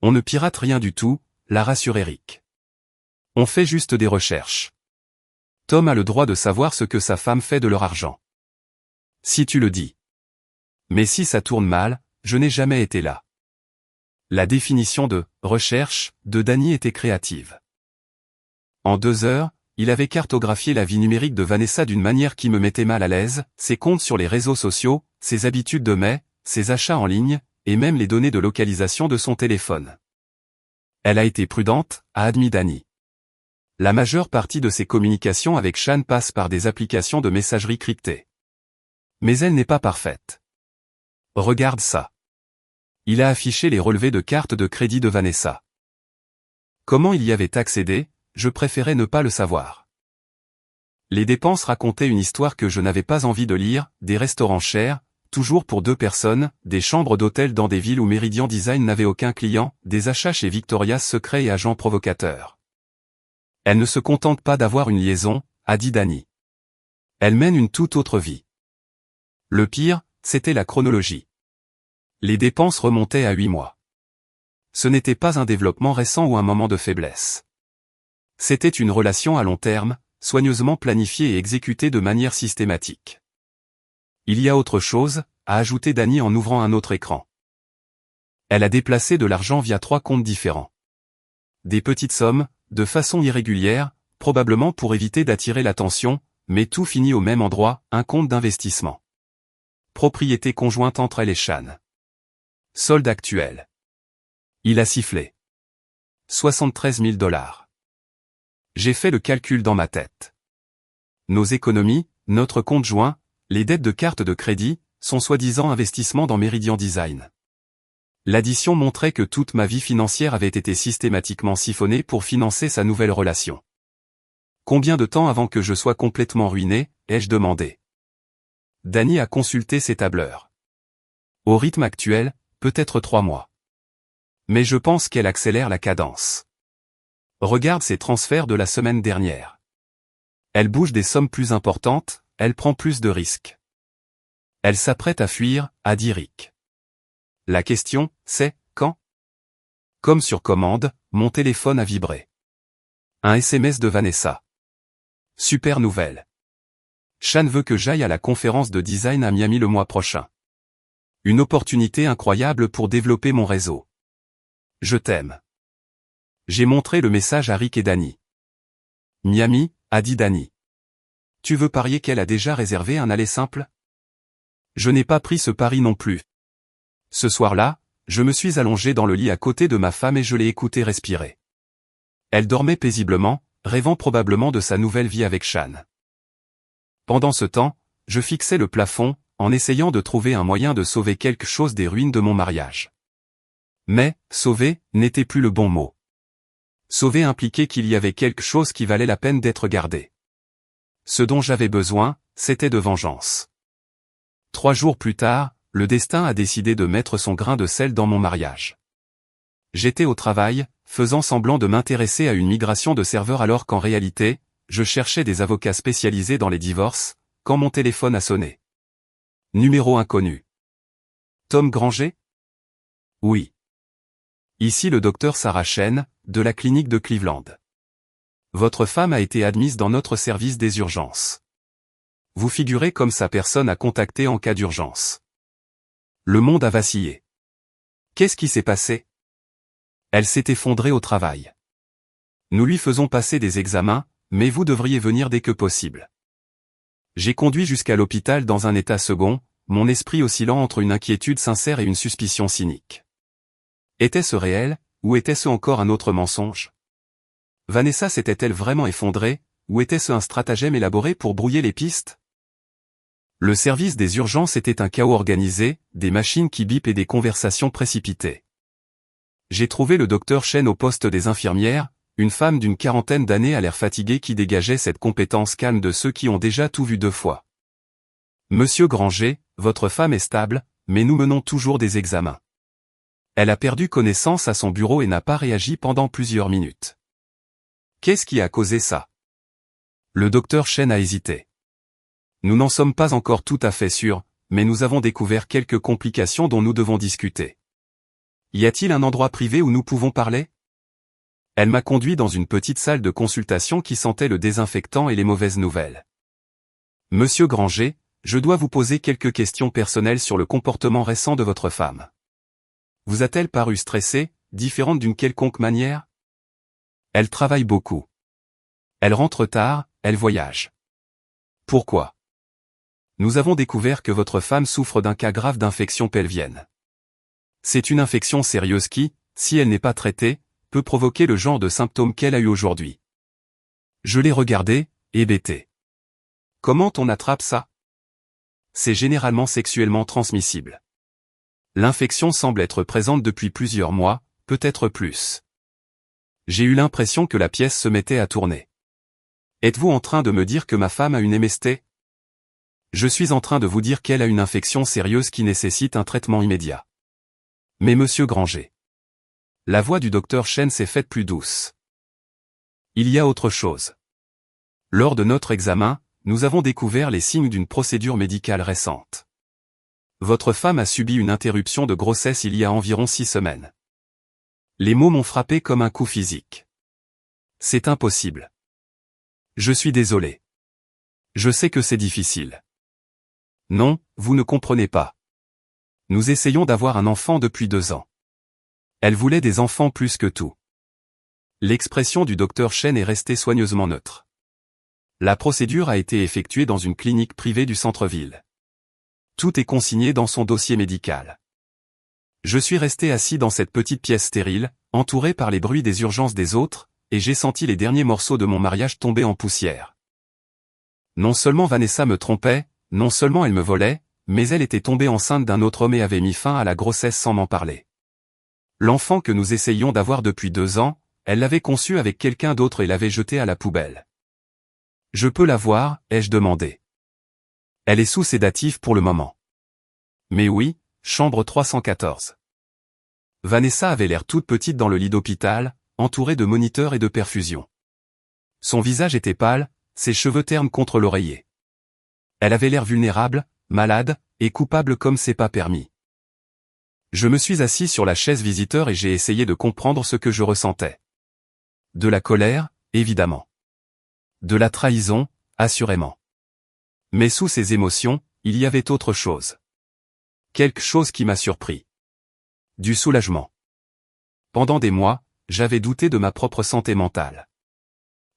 On ne pirate rien du tout, l'a rassuré Rick. On fait juste des recherches. Tom a le droit de savoir ce que sa femme fait de leur argent. Si tu le dis. Mais si ça tourne mal, je n'ai jamais été là. La définition de « recherche » de Danny était créative. En 2 heures, il avait cartographié la vie numérique de Vanessa d'une manière qui me mettait mal à l'aise, ses comptes sur les réseaux sociaux, ses habitudes de mets, ses achats en ligne, et même les données de localisation de son téléphone. Elle a été prudente, a admis Danny. La majeure partie de ses communications avec Shan passe par des applications de messagerie cryptée. Mais elle n'est pas parfaite. Regarde ça. Il a affiché les relevés de carte de crédit de Vanessa. Comment il y avait accédé, je préférais ne pas le savoir. Les dépenses racontaient une histoire que je n'avais pas envie de lire, des restaurants chers, toujours pour 2 personnes, des chambres d'hôtel dans des villes où Meridian Design n'avait aucun client, des achats chez Victoria's Secret et agents provocateurs. Elle ne se contente pas d'avoir une liaison, a dit Danny. Elle mène une toute autre vie. Le pire, c'était la chronologie. Les dépenses remontaient à 8 mois. Ce n'était pas un développement récent ou un moment de faiblesse. C'était une relation à long terme, soigneusement planifiée et exécutée de manière systématique. Il y a autre chose, a ajouté Danny en ouvrant un autre écran. Elle a déplacé de l'argent via 3 comptes différents. Des petites sommes, de façon irrégulière, probablement pour éviter d'attirer l'attention, mais tout finit au même endroit, un compte d'investissement. Propriété conjointe entre elle et Shan. Solde actuel. Il a sifflé. 73 000 $. J'ai fait le calcul dans ma tête. Nos économies, notre compte joint, les dettes de carte de crédit, sont soi-disant investissements dans Meridian Design. L'addition montrait que toute ma vie financière avait été systématiquement siphonnée pour financer sa nouvelle relation. Combien de temps avant que je sois complètement ruiné, ai-je demandé. Danny a consulté ses tableurs. Au rythme actuel, peut-être 3 mois. Mais je pense qu'elle accélère la cadence. Regarde ses transferts de la semaine dernière. Elle bouge des sommes plus importantes, elle prend plus de risques. Elle s'apprête à fuir, a dit Rick. La question, c'est, quand? Comme sur commande, mon téléphone a vibré. Un SMS de Vanessa. Super nouvelle. Shan veut que j'aille à la conférence de design à Miami le mois prochain. Une opportunité incroyable pour développer mon réseau. Je t'aime. J'ai montré le message à Rick et Danny. Miami, a dit Danny. Tu veux parier qu'elle a déjà réservé un aller simple? Je n'ai pas pris ce pari non plus. Ce soir-là, je me suis allongé dans le lit à côté de ma femme et je l'ai écoutée respirer. Elle dormait paisiblement, rêvant probablement de sa nouvelle vie avec Shan. Pendant ce temps, je fixais le plafond, en essayant de trouver un moyen de sauver quelque chose des ruines de mon mariage. Mais, sauver, n'était plus le bon mot. Sauver impliquait qu'il y avait quelque chose qui valait la peine d'être gardé. Ce dont j'avais besoin, c'était de vengeance. 3 jours plus tard, le destin a décidé de mettre son grain de sel dans mon mariage. J'étais au travail, faisant semblant de m'intéresser à une migration de serveurs alors qu'en réalité, je cherchais des avocats spécialisés dans les divorces, quand mon téléphone a sonné. Numéro inconnu. Tom Granger? Oui. Ici le docteur Sarah Chen, de la clinique de Cleveland. Votre femme a été admise dans notre service des urgences. Vous figurez comme sa personne à contacter en cas d'urgence. Le monde a vacillé. Qu'est-ce qui s'est passé? Elle s'est effondrée au travail. Nous lui faisons passer des examens, mais vous devriez venir dès que possible. J'ai conduit jusqu'à l'hôpital dans un état second, mon esprit oscillant entre une inquiétude sincère et une suspicion cynique. Était-ce réel, ou était-ce encore un autre mensonge? Vanessa s'était-elle vraiment effondrée, ou était-ce un stratagème élaboré pour brouiller les pistes? Le service des urgences était un chaos organisé, des machines qui bipent et des conversations précipitées. J'ai trouvé le docteur Chen au poste des infirmières, une femme d'une 40aine d'années à l'air fatigué qui dégageait cette compétence calme de ceux qui ont déjà tout vu 2 fois. Monsieur Granger, votre femme est stable, mais nous menons toujours des examens. Elle a perdu connaissance à son bureau et n'a pas réagi pendant plusieurs minutes. Qu'est-ce qui a causé ça? Le docteur Chen a hésité. Nous n'en sommes pas encore tout à fait sûrs, mais nous avons découvert quelques complications dont nous devons discuter. Y a-t-il un endroit privé où nous pouvons parler? Elle m'a conduit dans une petite salle de consultation qui sentait le désinfectant et les mauvaises nouvelles. Monsieur Granger, je dois vous poser quelques questions personnelles sur le comportement récent de votre femme. Vous a-t-elle paru stressée, différente d'une quelconque manière? Elle travaille beaucoup. Elle rentre tard, elle voyage. Pourquoi? Nous avons découvert que votre femme souffre d'un cas grave d'infection pelvienne. C'est une infection sérieuse qui, si elle n'est pas traitée, peut provoquer le genre de symptômes qu'elle a eu aujourd'hui. Je l'ai regardée, hébété. Comment on attrape ça? C'est généralement sexuellement transmissible. L'infection semble être présente depuis plusieurs mois, peut-être plus. J'ai eu l'impression que la pièce se mettait à tourner. Êtes-vous en train de me dire que ma femme a une MST? Je suis en train de vous dire qu'elle a une infection sérieuse qui nécessite un traitement immédiat. Mais monsieur Granger. La voix du docteur Chen s'est faite plus douce. Il y a autre chose. Lors de notre examen, nous avons découvert les signes d'une procédure médicale récente. Votre femme a subi une interruption de grossesse il y a environ 6 semaines. Les mots m'ont frappé comme un coup physique. C'est impossible. Je suis désolé. Je sais que c'est difficile. Non, vous ne comprenez pas. Nous essayons d'avoir un enfant depuis 2 ans. Elle voulait des enfants plus que tout. L'expression du docteur Chen est restée soigneusement neutre. La procédure a été effectuée dans une clinique privée du centre-ville. Tout est consigné dans son dossier médical. Je suis resté assis dans cette petite pièce stérile, entouré par les bruits des urgences des autres, et j'ai senti les derniers morceaux de mon mariage tomber en poussière. Non seulement Vanessa me trompait, non seulement elle me volait, mais elle était tombée enceinte d'un autre homme et avait mis fin à la grossesse sans m'en parler. L'enfant que nous essayions d'avoir depuis 2 ans, elle l'avait conçu avec quelqu'un d'autre et l'avait jeté à la poubelle. Je peux la voir, ai-je demandé. Elle est sous sédatif pour le moment. Mais oui, chambre 314. Vanessa avait l'air toute petite dans le lit d'hôpital, entourée de moniteurs et de perfusions. Son visage était pâle, ses cheveux ternes contre l'oreiller. Elle avait l'air vulnérable, malade, et coupable comme c'est pas permis. Je me suis assis sur la chaise visiteur et j'ai essayé de comprendre ce que je ressentais. De la colère, évidemment. De la trahison, assurément. Mais sous ces émotions, il y avait autre chose. Quelque chose qui m'a surpris. Du soulagement. Pendant des mois, j'avais douté de ma propre santé mentale.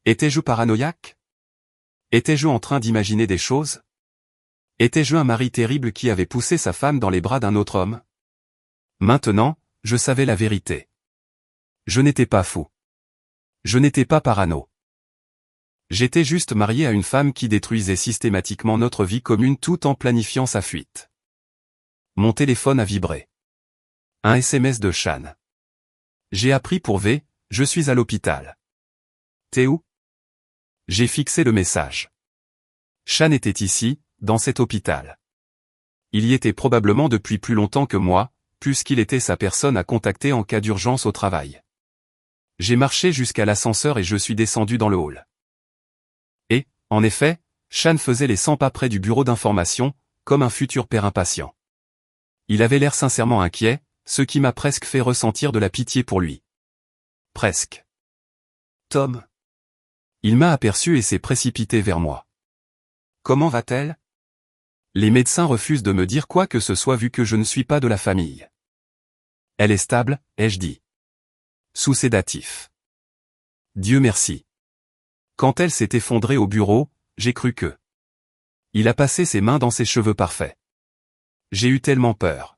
Étais-je paranoïaque? Étais-je en train d'imaginer des choses? Étais-je un mari terrible qui avait poussé sa femme dans les bras d'un autre homme? Maintenant, je savais la vérité. Je n'étais pas fou. Je n'étais pas parano. J'étais juste marié à une femme qui détruisait systématiquement notre vie commune tout en planifiant sa fuite. Mon téléphone a vibré. Un SMS de Shan. J'ai appris pour V, je suis à l'hôpital. T'es où? J'ai fixé le message. Shan était ici, dans cet hôpital. Il y était probablement depuis plus longtemps que moi, puisqu'il était sa personne à contacter en cas d'urgence au travail. J'ai marché jusqu'à l'ascenseur et je suis descendu dans le hall. Et, en effet, Shan faisait les 100 pas près du bureau d'information, comme un futur père impatient. Il avait l'air sincèrement inquiet, ce qui m'a presque fait ressentir de la pitié pour lui. Presque. Tom. Il m'a aperçu et s'est précipité vers moi. Comment va-t-elle? Les médecins refusent de me dire quoi que ce soit vu que je ne suis pas de la famille. Elle est stable, ai-je dit. Sous sédatif. Dieu merci. Quand elle s'est effondrée au bureau, j'ai cru que... Il a passé ses mains dans ses cheveux parfaits. J'ai eu tellement peur.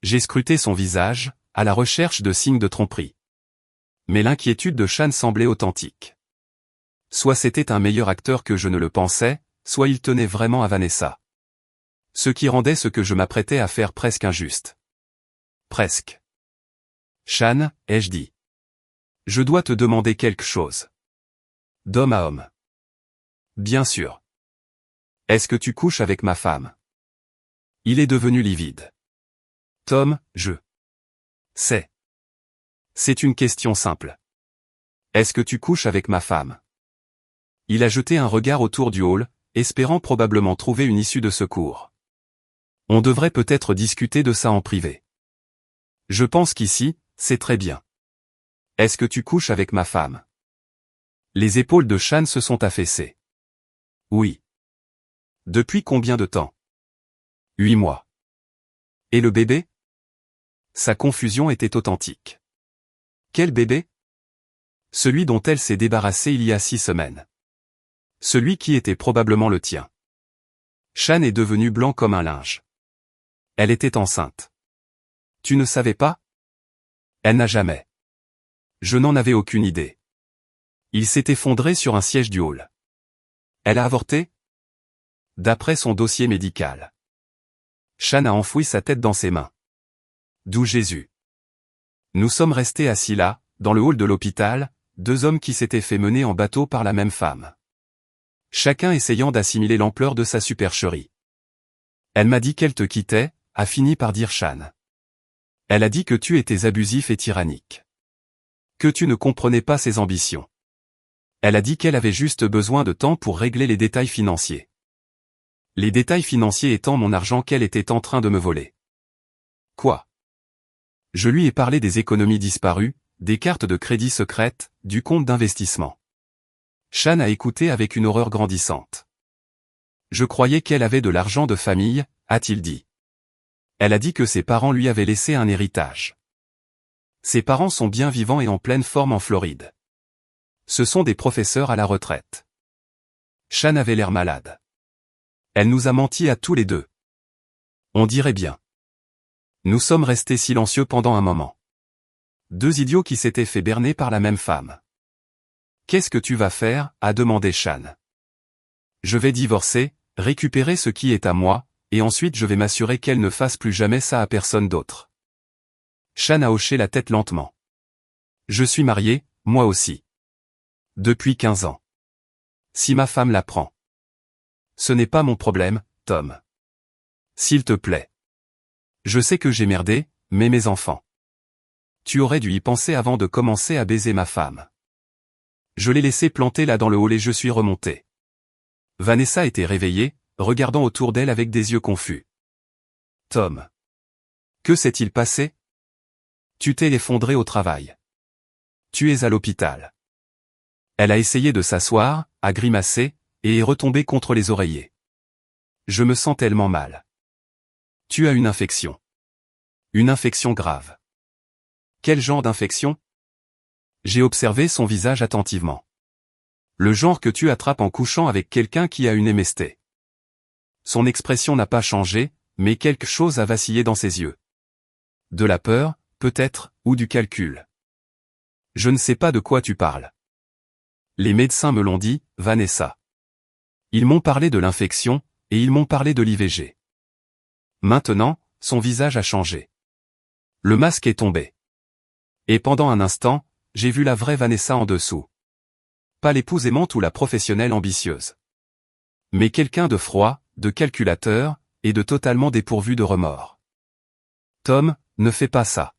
J'ai scruté son visage, à la recherche de signes de tromperie. Mais l'inquiétude de Shan semblait authentique. Soit c'était un meilleur acteur que je ne le pensais, soit il tenait vraiment à Vanessa. Ce qui rendait ce que je m'apprêtais à faire presque injuste. Presque. Shan, ai-je dit. Je dois te demander quelque chose. D'homme à homme. Bien sûr. Est-ce que tu couches avec ma femme? Il est devenu livide. Tom, je sais. C'est une question simple. Est-ce que tu couches avec ma femme? Il a jeté un regard autour du hall, espérant probablement trouver une issue de secours. On devrait peut-être discuter de ça en privé. Je pense qu'ici, c'est très bien. Est-ce que tu couches avec ma femme? Les épaules de Shan se sont affaissées. Oui. Depuis combien de temps? 8 mois. Et le bébé? Sa confusion était authentique. Quel bébé? Celui dont elle s'est débarrassée il y a 6 semaines. Celui qui était probablement le tien. Shan est devenu blanc comme un linge. Elle était enceinte. Tu ne savais pas? Elle n'a jamais. Je n'en avais aucune idée. Il s'est effondré sur un siège du hall. Elle a avorté? D'après son dossier médical. Shan a enfoui sa tête dans ses mains. D'où Jésus. Nous sommes restés assis là, dans le hall de l'hôpital, 2 hommes qui s'étaient fait mener en bateau par la même femme. Chacun essayant d'assimiler l'ampleur de sa supercherie. Elle m'a dit qu'elle te quittait, a fini par dire Shan. Elle a dit que tu étais abusif et tyrannique. Que tu ne comprenais pas ses ambitions. Elle a dit qu'elle avait juste besoin de temps pour régler les détails financiers. Les détails financiers étant mon argent qu'elle était en train de me voler. Quoi? Je lui ai parlé des économies disparues, des cartes de crédit secrètes, du compte d'investissement. Shan a écouté avec une horreur grandissante. Je croyais qu'elle avait de l'argent de famille, a-t-il dit. Elle a dit que ses parents lui avaient laissé un héritage. Ses parents sont bien vivants et en pleine forme en Floride. Ce sont des professeurs à la retraite. Shan avait l'air malade. Elle nous a menti à tous les deux. On dirait bien. Nous sommes restés silencieux pendant un moment. 2 idiots qui s'étaient fait berner par la même femme. Qu'est-ce que tu vas faire? A demandé Shan. Je vais divorcer, récupérer ce qui est à moi, et ensuite je vais m'assurer qu'elle ne fasse plus jamais ça à personne d'autre. Shan a hoché la tête lentement. Je suis marié, moi aussi. Depuis 15 ans. Si ma femme l'apprend. Ce n'est pas mon problème, Tom. S'il te plaît. Je sais que j'ai merdé, mais mes enfants. Tu aurais dû y penser avant de commencer à baiser ma femme. Je l'ai laissée planter là dans le hall et je suis remonté. Vanessa était réveillée, regardant autour d'elle avec des yeux confus. Tom. Que s'est-il passé? Tu t'es effondré au travail. Tu es à l'hôpital. Elle a essayé de s'asseoir, a grimacé, et est retombée contre les oreillers. Je me sens tellement mal. Tu as une infection. Une infection grave. Quel genre d'infection? J'ai observé son visage attentivement. Le genre que tu attrapes en couchant avec quelqu'un qui a une MST. Son expression n'a pas changé, mais quelque chose a vacillé dans ses yeux. De la peur, peut-être, ou du calcul. Je ne sais pas de quoi tu parles. Les médecins me l'ont dit, Vanessa. Ils m'ont parlé de l'infection, et ils m'ont parlé de l'IVG. Maintenant, son visage a changé. Le masque est tombé. Et pendant un instant, j'ai vu la vraie Vanessa en dessous. Pas l'épouse aimante ou la professionnelle ambitieuse. Mais quelqu'un de froid, de calculateur, et de totalement dépourvu de remords. Tom, ne fais pas ça.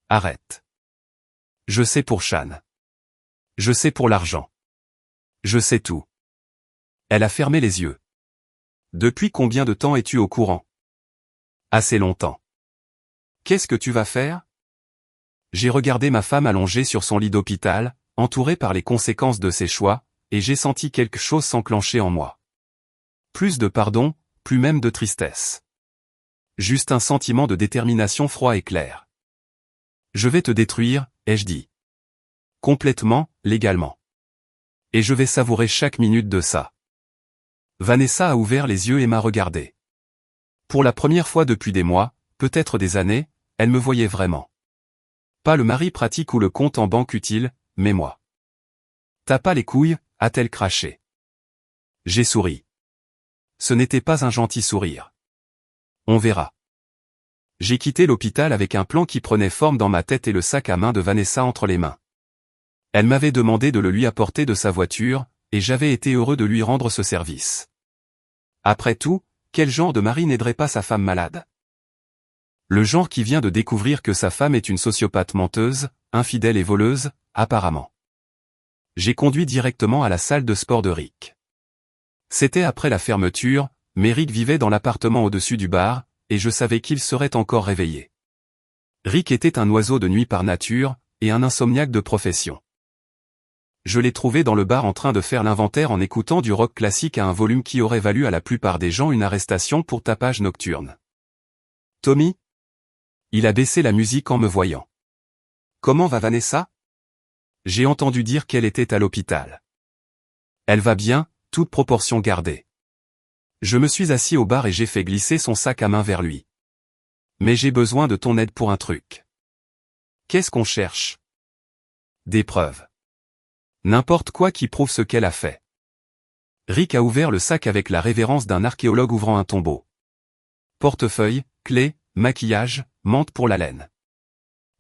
Arrête. Je sais pour Shan. Je sais pour l'argent. Je sais tout. Elle a fermé les yeux. Depuis combien de temps es-tu au courant? Assez longtemps. Qu'est-ce que tu vas faire? J'ai regardé ma femme allongée sur son lit d'hôpital, entourée par les conséquences de ses choix, et j'ai senti quelque chose s'enclencher en moi. Plus de pardon, plus même de tristesse. Juste un sentiment de détermination froid et clair. Je vais te détruire, ai-je dit. Complètement, légalement. Et je vais savourer chaque minute de ça. Vanessa a ouvert les yeux et m'a regardé. Pour la première fois depuis des mois, peut-être des années, elle me voyait vraiment. Pas le mari pratique ou le compte en banque utile, mais moi. T'as pas les couilles, a-t-elle craché. J'ai souri. Ce n'était pas un gentil sourire. On verra. J'ai quitté l'hôpital avec un plan qui prenait forme dans ma tête et le sac à main de Vanessa entre les mains. Elle m'avait demandé de le lui apporter de sa voiture, et j'avais été heureux de lui rendre ce service. Après tout, quel genre de mari n'aiderait pas sa femme malade? Le genre qui vient de découvrir que sa femme est une sociopathe menteuse, infidèle et voleuse, apparemment. J'ai conduit directement à la salle de sport de Rick. C'était après la fermeture, mais Rick vivait dans l'appartement au-dessus du bar, et je savais qu'il serait encore réveillé. Rick était un oiseau de nuit par nature, et un insomniaque de profession. Je l'ai trouvé dans le bar en train de faire l'inventaire en écoutant du rock classique à un volume qui aurait valu à la plupart des gens une arrestation pour tapage nocturne. Tommy? Il a baissé la musique en me voyant. Comment va Vanessa? J'ai entendu dire qu'elle était à l'hôpital. Elle va bien, toute proportion gardée. Je me suis assis au bar et j'ai fait glisser son sac à main vers lui. Mais j'ai besoin de ton aide pour un truc. Qu'est-ce qu'on cherche? Des preuves. N'importe quoi qui prouve ce qu'elle a fait. Rick a ouvert le sac avec la révérence d'un archéologue ouvrant un tombeau. Portefeuille, clés, maquillage, menthe pour la laine.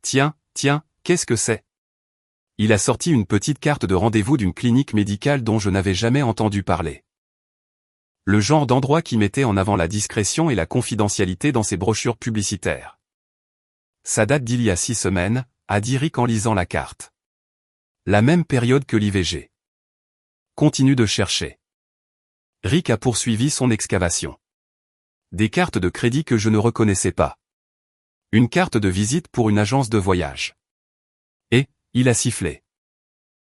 Tiens, qu'est-ce que c'est? Il a sorti une petite carte de rendez-vous d'une clinique médicale dont je n'avais jamais entendu parler. Le genre d'endroit qui mettait en avant la discrétion et la confidentialité dans ses brochures publicitaires. Ça date d'il y a 6 semaines, a dit Rick en lisant la carte. La même période que l'IVG. Continue de chercher. Rick a poursuivi son excavation. Des cartes de crédit que je ne reconnaissais pas. Une carte de visite pour une agence de voyage. Et, il a sifflé.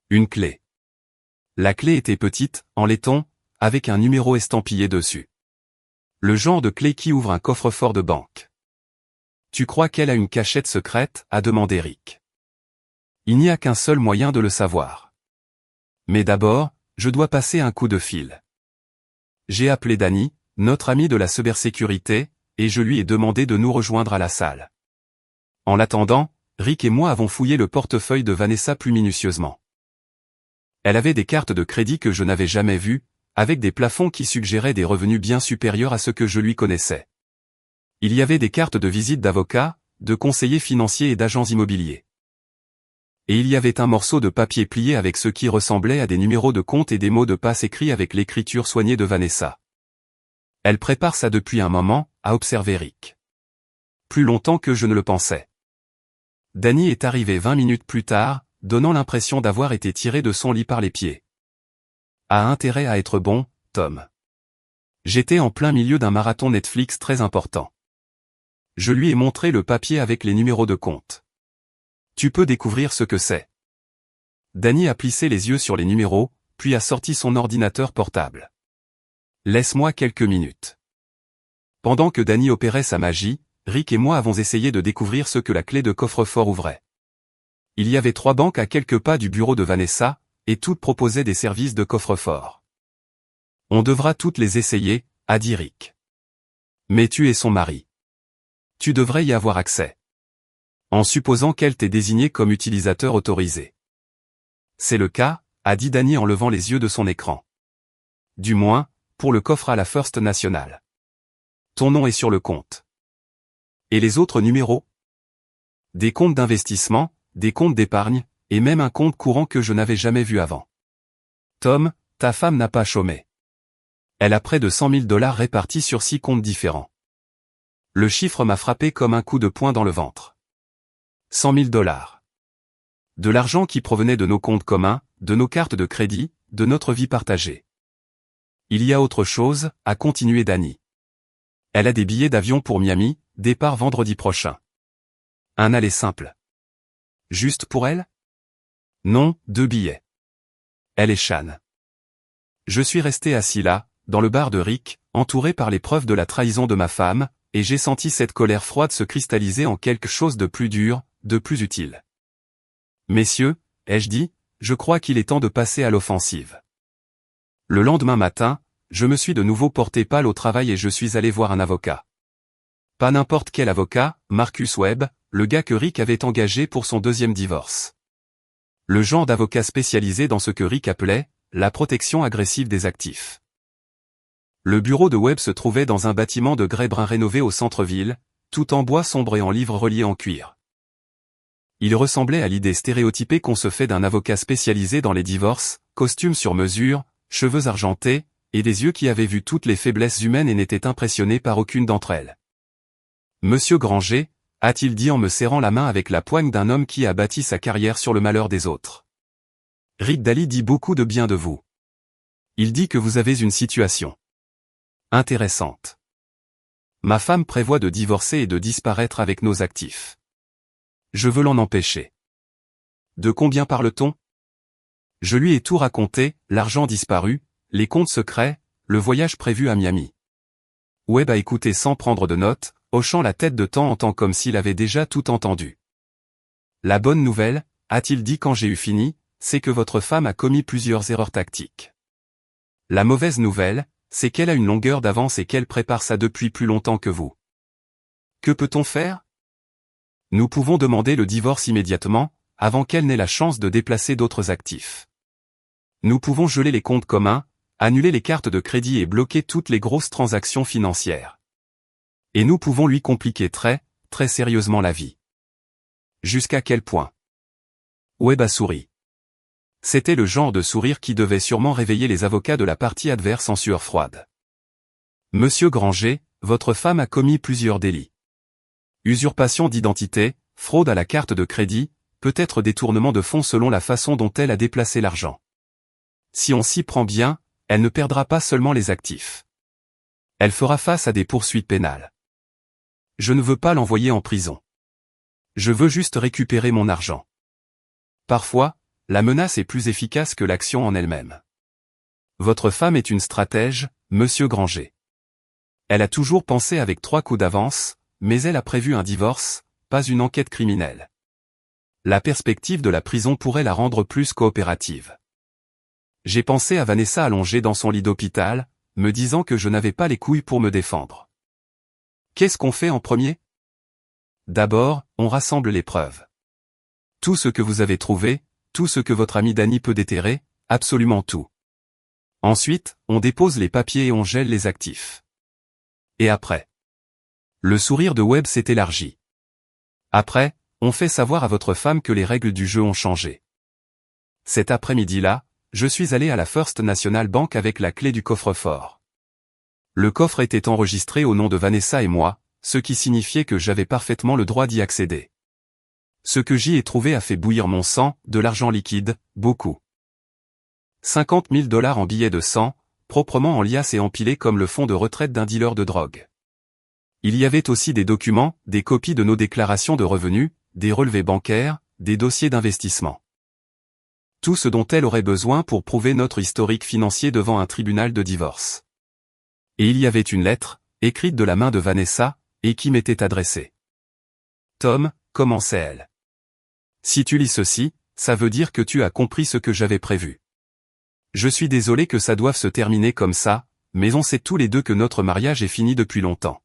Une clé. La clé était petite, en laiton, avec un numéro estampillé dessus. Le genre de clé qui ouvre un coffre-fort de banque. Tu crois qu'elle a une cachette secrète? A demandé Rick. Il n'y a qu'un seul moyen de le savoir. Mais d'abord, je dois passer un coup de fil. J'ai appelé Danny, notre ami de la cybersécurité, et je lui ai demandé de nous rejoindre à la salle. En l'attendant, Rick et moi avons fouillé le portefeuille de Vanessa plus minutieusement. Elle avait des cartes de crédit que je n'avais jamais vues, avec des plafonds qui suggéraient des revenus bien supérieurs à ce que je lui connaissais. Il y avait des cartes de visite d'avocats, de conseillers financiers et d'agents immobiliers. Et il y avait un morceau de papier plié avec ce qui ressemblait à des numéros de compte et des mots de passe écrits avec l'écriture soignée de Vanessa. Elle prépare ça depuis un moment, a observé Rick. Plus longtemps que je ne le pensais. Danny est arrivé 20 minutes plus tard, donnant l'impression d'avoir été tiré de son lit par les pieds. A intérêt à être bon, Tom. J'étais en plein milieu d'un marathon Netflix très important. Je lui ai montré le papier avec les numéros de compte. Tu peux découvrir ce que c'est. Danny a plissé les yeux sur les numéros, puis a sorti son ordinateur portable. Laisse-moi quelques minutes. Pendant que Danny opérait sa magie, Rick et moi avons essayé de découvrir ce que la clé de coffre-fort ouvrait. Il y avait 3 banques à quelques pas du bureau de Vanessa, et toutes proposaient des services de coffre-fort. On devra toutes les essayer, a dit Rick. Mais tu es son mari. Tu devrais y avoir accès. En supposant qu'elle t'ait désigné comme utilisateur autorisé. C'est le cas, a dit Danny en levant les yeux de son écran. Du moins, pour le coffre à la First National. Ton nom est sur le compte. Et les autres numéros? Des comptes d'investissement, des comptes d'épargne, et même un compte courant que je n'avais jamais vu avant. Tom, ta femme n'a pas chômé. Elle a près de 100 000 $ répartis sur 6 comptes différents. Le chiffre m'a frappé comme un coup de poing dans le ventre. 100 000 $. De l'argent qui provenait de nos comptes communs, de nos cartes de crédit, de notre vie partagée. Il y a autre chose, a continué Danny. Elle a des billets d'avion pour Miami, départ vendredi prochain. Un aller simple. Juste pour elle? Non, 2 billets. Elle est Shan. Je suis resté assis là, dans le bar de Rick, entouré par les preuves de la trahison de ma femme, et j'ai senti cette colère froide se cristalliser en quelque chose de plus dur, de plus utile. Messieurs, ai-je dit, je crois qu'il est temps de passer à l'offensive. Le lendemain matin, je me suis de nouveau porté pâle au travail et je suis allé voir un avocat. Pas n'importe quel avocat, Marcus Webb, le gars que Rick avait engagé pour son 2e divorce. Le genre d'avocat spécialisé dans ce que Rick appelait la protection agressive des actifs. Le bureau de Webb se trouvait dans un bâtiment de grès brun rénové au centre-ville, tout en bois sombre et en livres reliés en cuir. Il ressemblait à l'idée stéréotypée qu'on se fait d'un avocat spécialisé dans les divorces, costume sur mesure, cheveux argentés, et des yeux qui avaient vu toutes les faiblesses humaines et n'étaient impressionnés par aucune d'entre elles. Monsieur Granger, a-t-il dit en me serrant la main avec la poigne d'un homme qui a bâti sa carrière sur le malheur des autres. Rick Daly dit beaucoup de bien de vous. Il dit que vous avez une situation intéressante. Ma femme prévoit de divorcer et de disparaître avec nos actifs. Je veux l'en empêcher. De combien parle-t-on? Je lui ai tout raconté, l'argent disparu, les comptes secrets, le voyage prévu à Miami. Webb a écouté sans prendre de notes, hochant la tête de temps en temps comme s'il avait déjà tout entendu. La bonne nouvelle, a-t-il dit quand j'ai eu fini, c'est que votre femme a commis plusieurs erreurs tactiques. La mauvaise nouvelle, c'est qu'elle a une longueur d'avance et qu'elle prépare ça depuis plus longtemps que vous. Que peut-on faire? Nous pouvons demander le divorce immédiatement, avant qu'elle n'ait la chance de déplacer d'autres actifs. Nous pouvons geler les comptes communs, annuler les cartes de crédit et bloquer toutes les grosses transactions financières. Et nous pouvons lui compliquer très sérieusement la vie. Jusqu'à quel point? Webb a souri. C'était le genre de sourire qui devait sûrement réveiller les avocats de la partie adverse en sueur froide. Monsieur Granger, votre femme a commis plusieurs délits. Usurpation d'identité, fraude à la carte de crédit, peut-être détournement de fonds selon la façon dont elle a déplacé l'argent. Si on s'y prend bien, elle ne perdra pas seulement les actifs. Elle fera face à des poursuites pénales. Je ne veux pas l'envoyer en prison. Je veux juste récupérer mon argent. Parfois, la menace est plus efficace que l'action en elle-même. Votre femme est une stratège, monsieur Granger. Elle a toujours pensé avec 3 coups d'avance, mais elle a prévu un divorce, pas une enquête criminelle. La perspective de la prison pourrait la rendre plus coopérative. J'ai pensé à Vanessa allongée dans son lit d'hôpital, me disant que je n'avais pas les couilles pour me défendre. Qu'est-ce qu'on fait en premier? D'abord, on rassemble les preuves. Tout ce que vous avez trouvé, tout ce que votre ami Danny peut déterrer, absolument tout. Ensuite, on dépose les papiers et on gèle les actifs. Et après? Le sourire de Webb s'est élargi. Après, on fait savoir à votre femme que les règles du jeu ont changé. Cet après-midi-là, je suis allé à la First National Bank avec la clé du coffre-fort. Le coffre était enregistré au nom de Vanessa et moi, ce qui signifiait que j'avais parfaitement le droit d'y accéder. Ce que j'y ai trouvé a fait bouillir mon sang, de l'argent liquide, beaucoup. 50 000 $ en billets de 100, proprement en liasse et empilés comme le fonds de retraite d'un dealer de drogue. Il y avait aussi des documents, des copies de nos déclarations de revenus, des relevés bancaires, des dossiers d'investissement. Tout ce dont elle aurait besoin pour prouver notre historique financier devant un tribunal de divorce. Et il y avait une lettre, écrite de la main de Vanessa, et qui m'était adressée. Tom, commençait-elle. Si tu lis ceci, ça veut dire que tu as compris ce que j'avais prévu. Je suis désolé que ça doive se terminer comme ça, mais on sait tous les deux que notre mariage est fini depuis longtemps.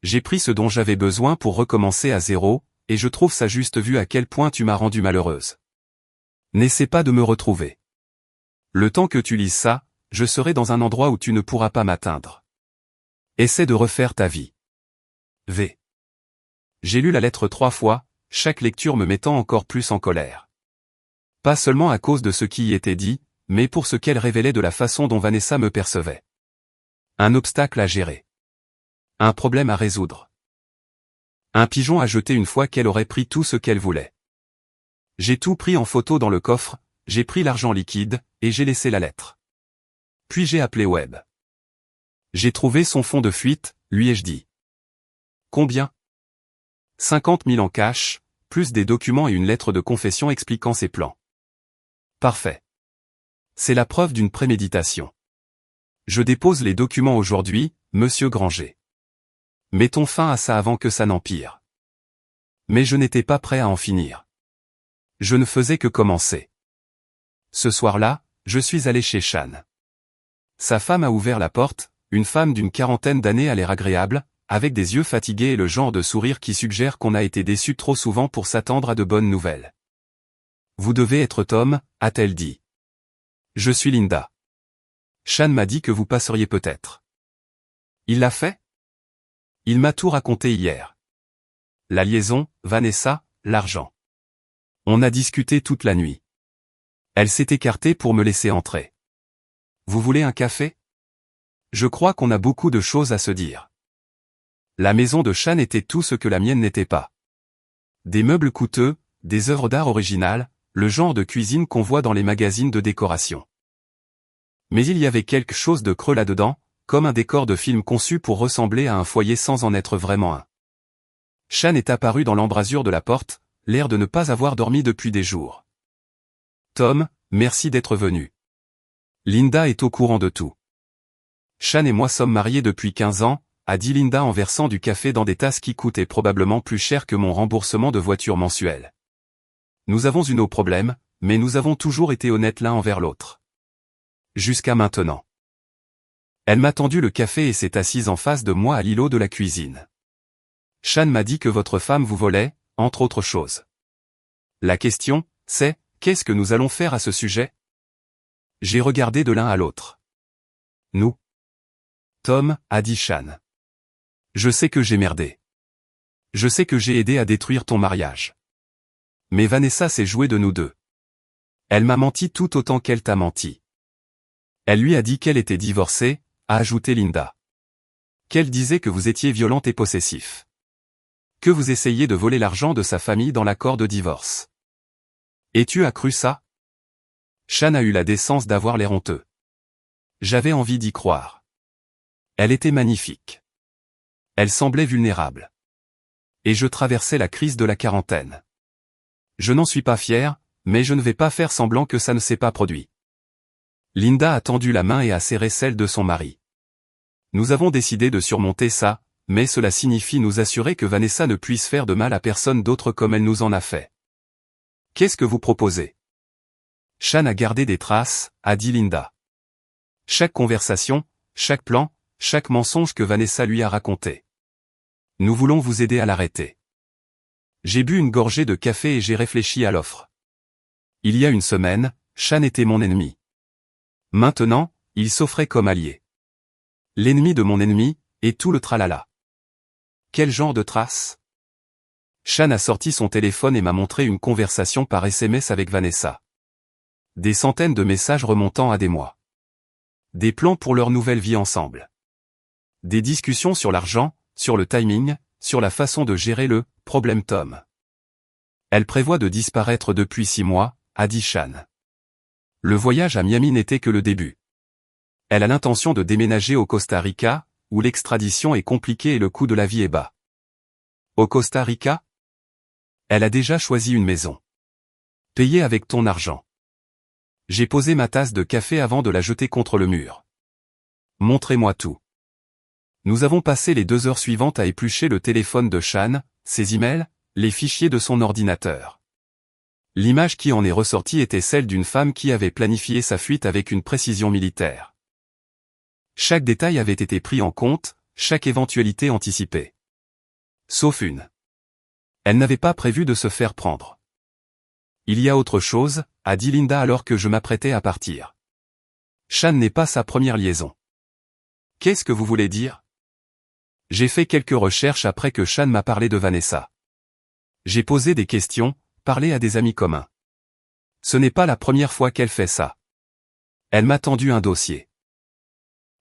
J'ai pris ce dont j'avais besoin pour recommencer à zéro, et je trouve ça juste vu à quel point tu m'as rendue malheureuse. N'essaie pas de me retrouver. Le temps que tu lises ça, je serai dans un endroit où tu ne pourras pas m'atteindre. Essaie de refaire ta vie. V. J'ai lu la lettre 3 fois, chaque lecture me mettant encore plus en colère. Pas seulement à cause de ce qui y était dit, mais pour ce qu'elle révélait de la façon dont Vanessa me percevait. Un obstacle à gérer. Un problème à résoudre. Un pigeon à jeter une fois qu'elle aurait pris tout ce qu'elle voulait. J'ai tout pris en photo dans le coffre, j'ai pris l'argent liquide, et j'ai laissé la lettre. Puis j'ai appelé Webb. J'ai trouvé son fond de fuite, lui ai-je dit. Combien? 50 000 en cash, plus des documents et une lettre de confession expliquant ses plans. Parfait. C'est la preuve d'une préméditation. Je dépose les documents aujourd'hui, monsieur Granger. Mettons fin à ça avant que ça n'empire. Mais je n'étais pas prêt à en finir. Je ne faisais que commencer. Ce soir-là, je suis allé chez Shan. Sa femme a ouvert la porte, une femme d'une quarantaine d'années à l'air agréable, avec des yeux fatigués et le genre de sourire qui suggère qu'on a été déçu trop souvent pour s'attendre à de bonnes nouvelles. Vous devez être Tom, a-t-elle dit. Je suis Linda. Shan m'a dit que vous passeriez peut-être. Il l'a fait? Il m'a tout raconté hier. La liaison, Vanessa, l'argent. On a discuté toute la nuit. Elle s'est écartée pour me laisser entrer. Vous voulez un café? Je crois qu'on a beaucoup de choses à se dire. La maison de Shan était tout ce que la mienne n'était pas. Des meubles coûteux, des œuvres d'art originales, le genre de cuisine qu'on voit dans les magazines de décoration. Mais il y avait quelque chose de creux là-dedans, comme un décor de film conçu pour ressembler à un foyer sans en être vraiment un. Shan est apparu dans l'embrasure de la porte, l'air de ne pas avoir dormi depuis des jours. Tom, merci d'être venu. Linda est au courant de tout. Shan et moi sommes mariés depuis 15 ans, a dit Linda en versant du café dans des tasses qui coûtaient probablement plus cher que mon remboursement de voiture mensuel. Nous avons eu nos problèmes, mais nous avons toujours été honnêtes l'un envers l'autre. Jusqu'à maintenant. Elle m'a tendu le café et s'est assise en face de moi à l'îlot de la cuisine. Shan m'a dit que votre femme vous volait, entre autres choses. La question, c'est, qu'est-ce que nous allons faire à ce sujet? J'ai regardé de l'un à l'autre. Nous. Tom, a dit Shan. Je sais que j'ai merdé. Je sais que j'ai aidé à détruire ton mariage. Mais Vanessa s'est jouée de nous deux. Elle m'a menti tout autant qu'elle t'a menti. Elle lui a dit qu'elle était divorcée, a ajouté Linda. Qu'elle disait que vous étiez violent et possessif. Que vous essayiez de voler l'argent de sa famille dans l'accord de divorce. Et tu as cru ça? Shan a eu la décence d'avoir l'air honteux. J'avais envie d'y croire. Elle était magnifique. Elle semblait vulnérable. Et je traversais la crise de la quarantaine. Je n'en suis pas fier, mais je ne vais pas faire semblant que ça ne s'est pas produit. Linda a tendu la main et a serré celle de son mari. Nous avons décidé de surmonter ça, mais cela signifie nous assurer que Vanessa ne puisse faire de mal à personne d'autre comme elle nous en a fait. Qu'est-ce que vous proposez? Shan a gardé des traces, a dit Linda. Chaque conversation, chaque plan, chaque mensonge que Vanessa lui a raconté. Nous voulons vous aider à l'arrêter. J'ai bu une gorgée de café et j'ai réfléchi à l'offre. Il y a une semaine, Shan était mon ennemi. Maintenant, il s'offrait comme allié. L'ennemi de mon ennemi, et tout le tralala. Quel genre de traces? Shan a sorti son téléphone et m'a montré une conversation par SMS avec Vanessa. Des centaines de messages remontant à des mois. Des plans pour leur nouvelle vie ensemble. Des discussions sur l'argent, sur le timing, sur la façon de gérer le « problème Tom ». Elle prévoit de disparaître depuis 6 mois, a dit Shan. Le voyage à Miami n'était que le début. Elle a l'intention de déménager au Costa Rica, où l'extradition est compliquée et le coût de la vie est bas. Au Costa Rica? Elle a déjà choisi une maison. Payée avec ton argent. J'ai posé ma tasse de café avant de la jeter contre le mur. Montrez-moi tout. Nous avons passé les 2 heures suivantes à éplucher le téléphone de Shan, ses emails, les fichiers de son ordinateur. L'image qui en est ressortie était celle d'une femme qui avait planifié sa fuite avec une précision militaire. Chaque détail avait été pris en compte, chaque éventualité anticipée. Sauf une. Elle n'avait pas prévu de se faire prendre. Il y a autre chose, a dit Linda alors que je m'apprêtais à partir. Sean n'est pas sa première liaison. Qu'est-ce que vous voulez dire? J'ai fait quelques recherches après que Sean m'a parlé de Vanessa. J'ai posé des questions, parlé à des amis communs. Ce n'est pas la première fois qu'elle fait ça. Elle m'a tendu un dossier.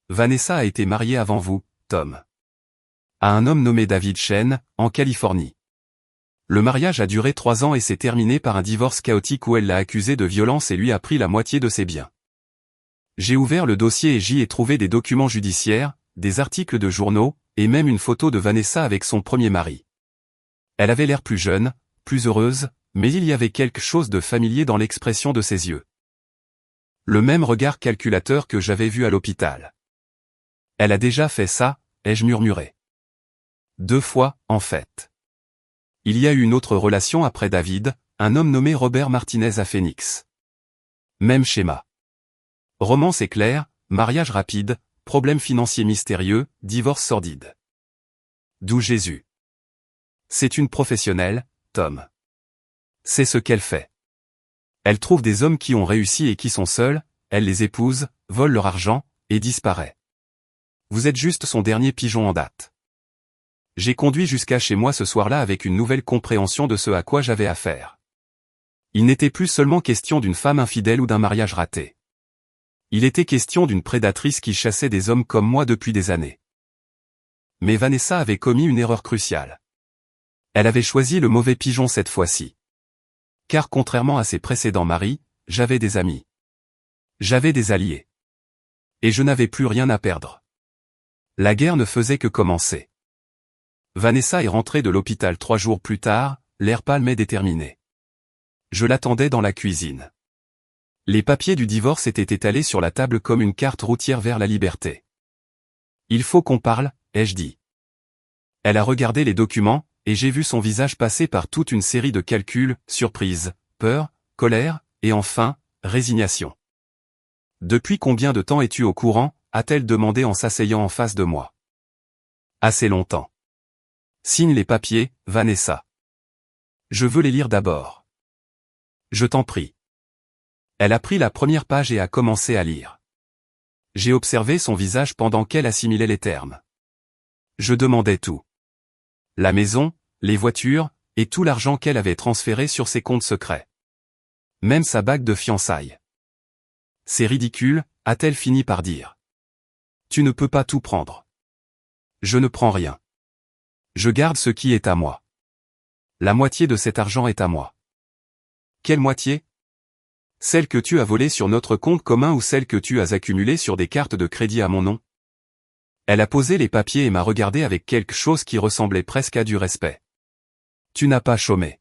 Vanessa a été mariée avant vous, Tom. À un homme nommé David Sean, en Californie. Le mariage a duré 3 ans et s'est terminé par un divorce chaotique où elle l'a accusé de violence et lui a pris la moitié de ses biens. J'ai ouvert le dossier et j'y ai trouvé des documents judiciaires, des articles de journaux, et même une photo de Vanessa avec son premier mari. Elle avait l'air plus jeune, plus heureuse, mais il y avait quelque chose de familier dans l'expression de ses yeux. Le même regard calculateur que j'avais vu à l'hôpital. Elle a déjà fait ça, ai-je murmuré. 2 fois, en fait. Il y a eu une autre relation après David, un homme nommé Robert Martinez à Phoenix. Même schéma. Romance éclair, mariage rapide, problème financier mystérieux, divorce sordide. D'où Jésus. C'est une professionnelle, Tom. C'est ce qu'elle fait. Elle trouve des hommes qui ont réussi et qui sont seuls, elle les épouse, vole leur argent, et disparaît. Vous êtes juste son dernier pigeon en date. J'ai conduit jusqu'à chez moi ce soir-là avec une nouvelle compréhension de ce à quoi j'avais affaire. Il n'était plus seulement question d'une femme infidèle ou d'un mariage raté. Il était question d'une prédatrice qui chassait des hommes comme moi depuis des années. Mais Vanessa avait commis une erreur cruciale. Elle avait choisi le mauvais pigeon cette fois-ci. Car contrairement à ses précédents maris, j'avais des amis. J'avais des alliés. Et je n'avais plus rien à perdre. La guerre ne faisait que commencer. Vanessa est rentrée de l'hôpital 3 jours plus tard, l'air pâle mais déterminé. Je l'attendais dans la cuisine. Les papiers du divorce étaient étalés sur la table comme une carte routière vers la liberté. Il faut qu'on parle, ai-je dit. Elle a regardé les documents, et j'ai vu son visage passer par toute une série de calculs, surprise, peur, colère, et enfin, résignation. Depuis combien de temps es-tu au courant, a-t-elle demandé en s'asseyant en face de moi. Assez longtemps. Signe les papiers, Vanessa. Je veux les lire d'abord. Je t'en prie. Elle a pris la première page et a commencé à lire. J'ai observé son visage pendant qu'elle assimilait les termes. Je demandais tout. La maison, les voitures, et tout l'argent qu'elle avait transféré sur ses comptes secrets. Même sa bague de fiançailles. C'est ridicule, a-t-elle fini par dire. Tu ne peux pas tout prendre. Je ne prends rien. Je garde ce qui est à moi. La moitié de cet argent est à moi. Quelle moitié? Celle que tu as volée sur notre compte commun ou celle que tu as accumulée sur des cartes de crédit à mon nom? Elle a posé les papiers et m'a regardé avec quelque chose qui ressemblait presque à du respect. Tu n'as pas chômé.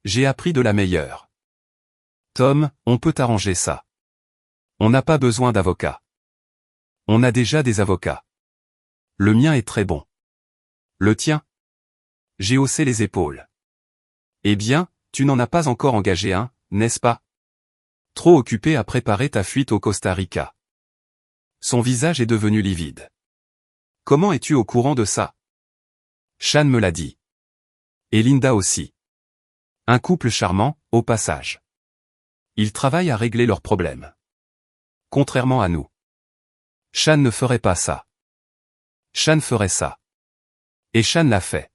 J'ai appris de la meilleure. Tom, on peut arranger ça. On n'a pas besoin d'avocat. On a déjà des avocats. Le mien est très bon. Le tien? J'ai haussé les épaules. Eh bien, tu n'en as pas encore engagé un, n'est-ce pas? Trop occupé à préparer ta fuite au Costa Rica. Son visage est devenu livide. Comment es-tu au courant de ça? Sean me l'a dit. Et Linda aussi. Un couple charmant, au passage. Ils travaillent à régler leurs problèmes. Contrairement à nous. Sean ne ferait pas ça. Sean ferait ça. Et Sean l'a fait.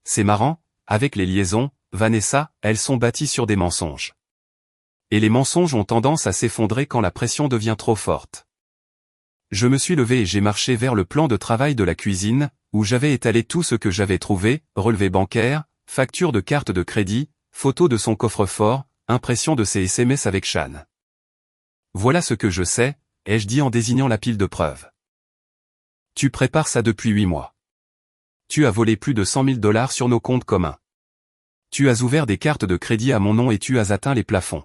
C'est marrant, avec les liaisons, Vanessa, elles sont bâties sur des mensonges. Et les mensonges ont tendance à s'effondrer quand la pression devient trop forte. Je me suis levé et j'ai marché vers le plan de travail de la cuisine, où j'avais étalé tout ce que j'avais trouvé, relevés bancaires, factures de carte de crédit, photos de son coffre-fort, impression de ses SMS avec Sean. Voilà ce que je sais, ai-je dit en désignant la pile de preuves. Tu prépares ça depuis 8 mois. Tu as volé plus de 100 000 $ sur nos comptes communs. Tu as ouvert des cartes de crédit à mon nom et tu as atteint les plafonds.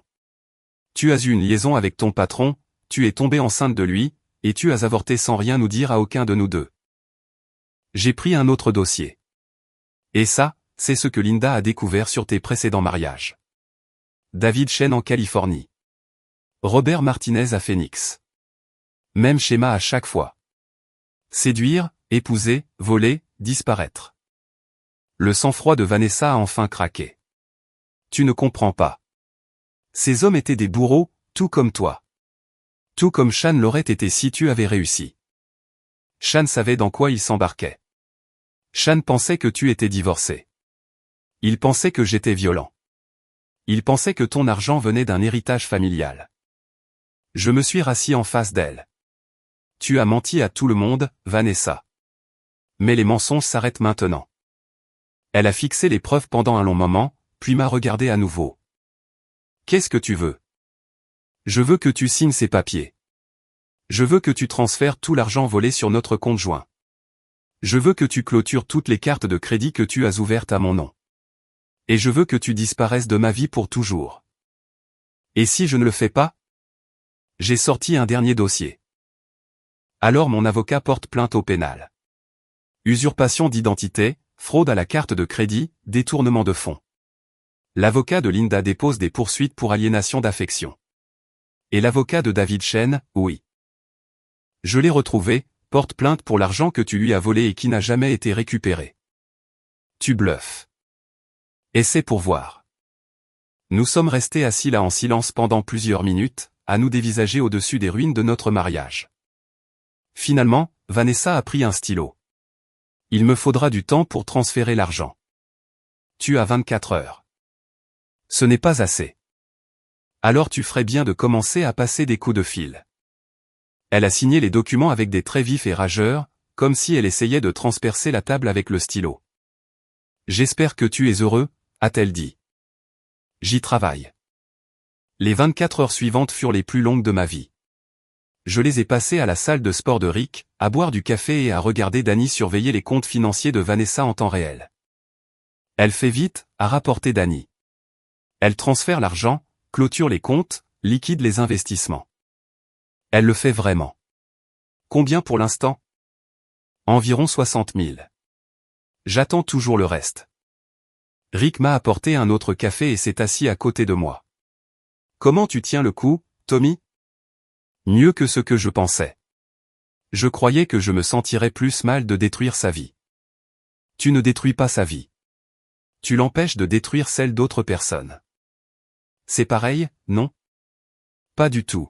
Tu as eu une liaison avec ton patron, tu es tombée enceinte de lui, et tu as avorté sans rien nous dire à aucun de nous deux. J'ai pris un autre dossier. Et ça, c'est ce que Linda a découvert sur tes précédents mariages. David Sean en Californie. Robert Martinez à Phoenix. Même schéma à chaque fois. Séduire, épouser, voler, disparaître. Le sang-froid de Vanessa a enfin craqué. Tu ne comprends pas. Ces hommes étaient des bourreaux, tout comme toi. Tout comme Shan l'aurait été si tu avais réussi. Shan savait dans quoi il s'embarquait. Shan pensait que tu étais divorcé. Il pensait que j'étais violent. Il pensait que ton argent venait d'un héritage familial. Je me suis rassis en face d'elle. Tu as menti à tout le monde, Vanessa. Mais les mensonges s'arrêtent maintenant. Elle a fixé les preuves pendant un long moment, puis m'a regardé à nouveau. Qu'est-ce que tu veux? Je veux que tu signes ces papiers. Je veux que tu transfères tout l'argent volé sur notre compte joint. Je veux que tu clôtures toutes les cartes de crédit que tu as ouvertes à mon nom. Et je veux que tu disparaisses de ma vie pour toujours. Et si je ne le fais pas? J'ai sorti un dernier dossier. Alors mon avocat porte plainte au pénal. Usurpation d'identité, fraude à la carte de crédit, détournement de fonds. L'avocat de Linda dépose des poursuites pour aliénation d'affection. Et l'avocat de David Chen, oui. Je l'ai retrouvé, porte plainte pour l'argent que tu lui as volé et qui n'a jamais été récupéré. Tu bluffes. Essaie pour voir. Nous sommes restés assis là en silence pendant plusieurs minutes, à nous dévisager au-dessus des ruines de notre mariage. Finalement, Vanessa a pris un stylo. Il me faudra du temps pour transférer l'argent. Tu as 24 heures. Ce n'est pas assez. Alors tu ferais bien de commencer à passer des coups de fil. Elle a signé les documents avec des traits vifs et rageurs, comme si elle essayait de transpercer la table avec le stylo. J'espère que tu es heureux, a-t-elle dit. J'y travaille. Les 24 heures suivantes furent les plus longues de ma vie. Je les ai passées à la salle de sport de Rick, à boire du café et à regarder Danny surveiller les comptes financiers de Vanessa en temps réel. Elle fait vite, a rapporté Danny. Elle transfère l'argent, clôture les comptes, liquide les investissements. Elle le fait vraiment. Combien pour l'instant? Environ 60 000. J'attends toujours le reste. Rick m'a apporté un autre café et s'est assis à côté de moi. Comment tu tiens le coup, Tommy? Mieux que ce que je pensais. Je croyais que je me sentirais plus mal de détruire sa vie. Tu ne détruis pas sa vie. Tu l'empêches de détruire celle d'autres personnes. C'est pareil, non? Pas du tout.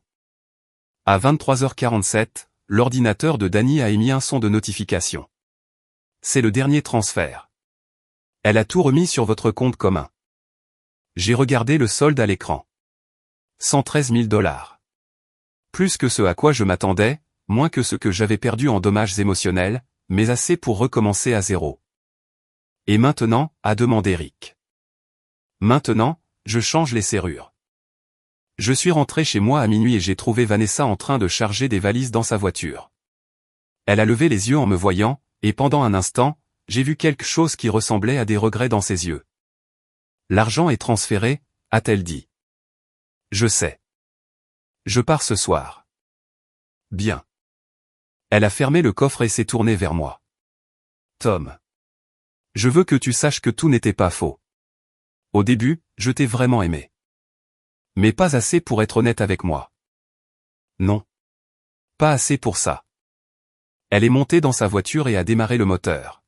À 23h47, l'ordinateur de Danny a émis un son de notification. C'est le dernier transfert. Elle a tout remis sur votre compte commun. J'ai regardé le solde à l'écran. 113 000 $. Plus que ce à quoi je m'attendais, moins que ce que j'avais perdu en dommages émotionnels, mais assez pour recommencer à zéro. Et maintenant, a demandé Rick. Maintenant, je change les serrures. Je suis rentré chez moi à minuit et j'ai trouvé Vanessa en train de charger des valises dans sa voiture. Elle a levé les yeux en me voyant, et pendant un instant, j'ai vu quelque chose qui ressemblait à des regrets dans ses yeux. L'argent est transféré, a-t-elle dit. Je sais. Je pars ce soir. Bien. Elle a fermé le coffre et s'est tournée vers moi. Tom. Je veux que tu saches que tout n'était pas faux. Au début, je t'ai vraiment aimé. Mais pas assez pour être honnête avec moi. Non. Pas assez pour ça. Elle est montée dans sa voiture et a démarré le moteur.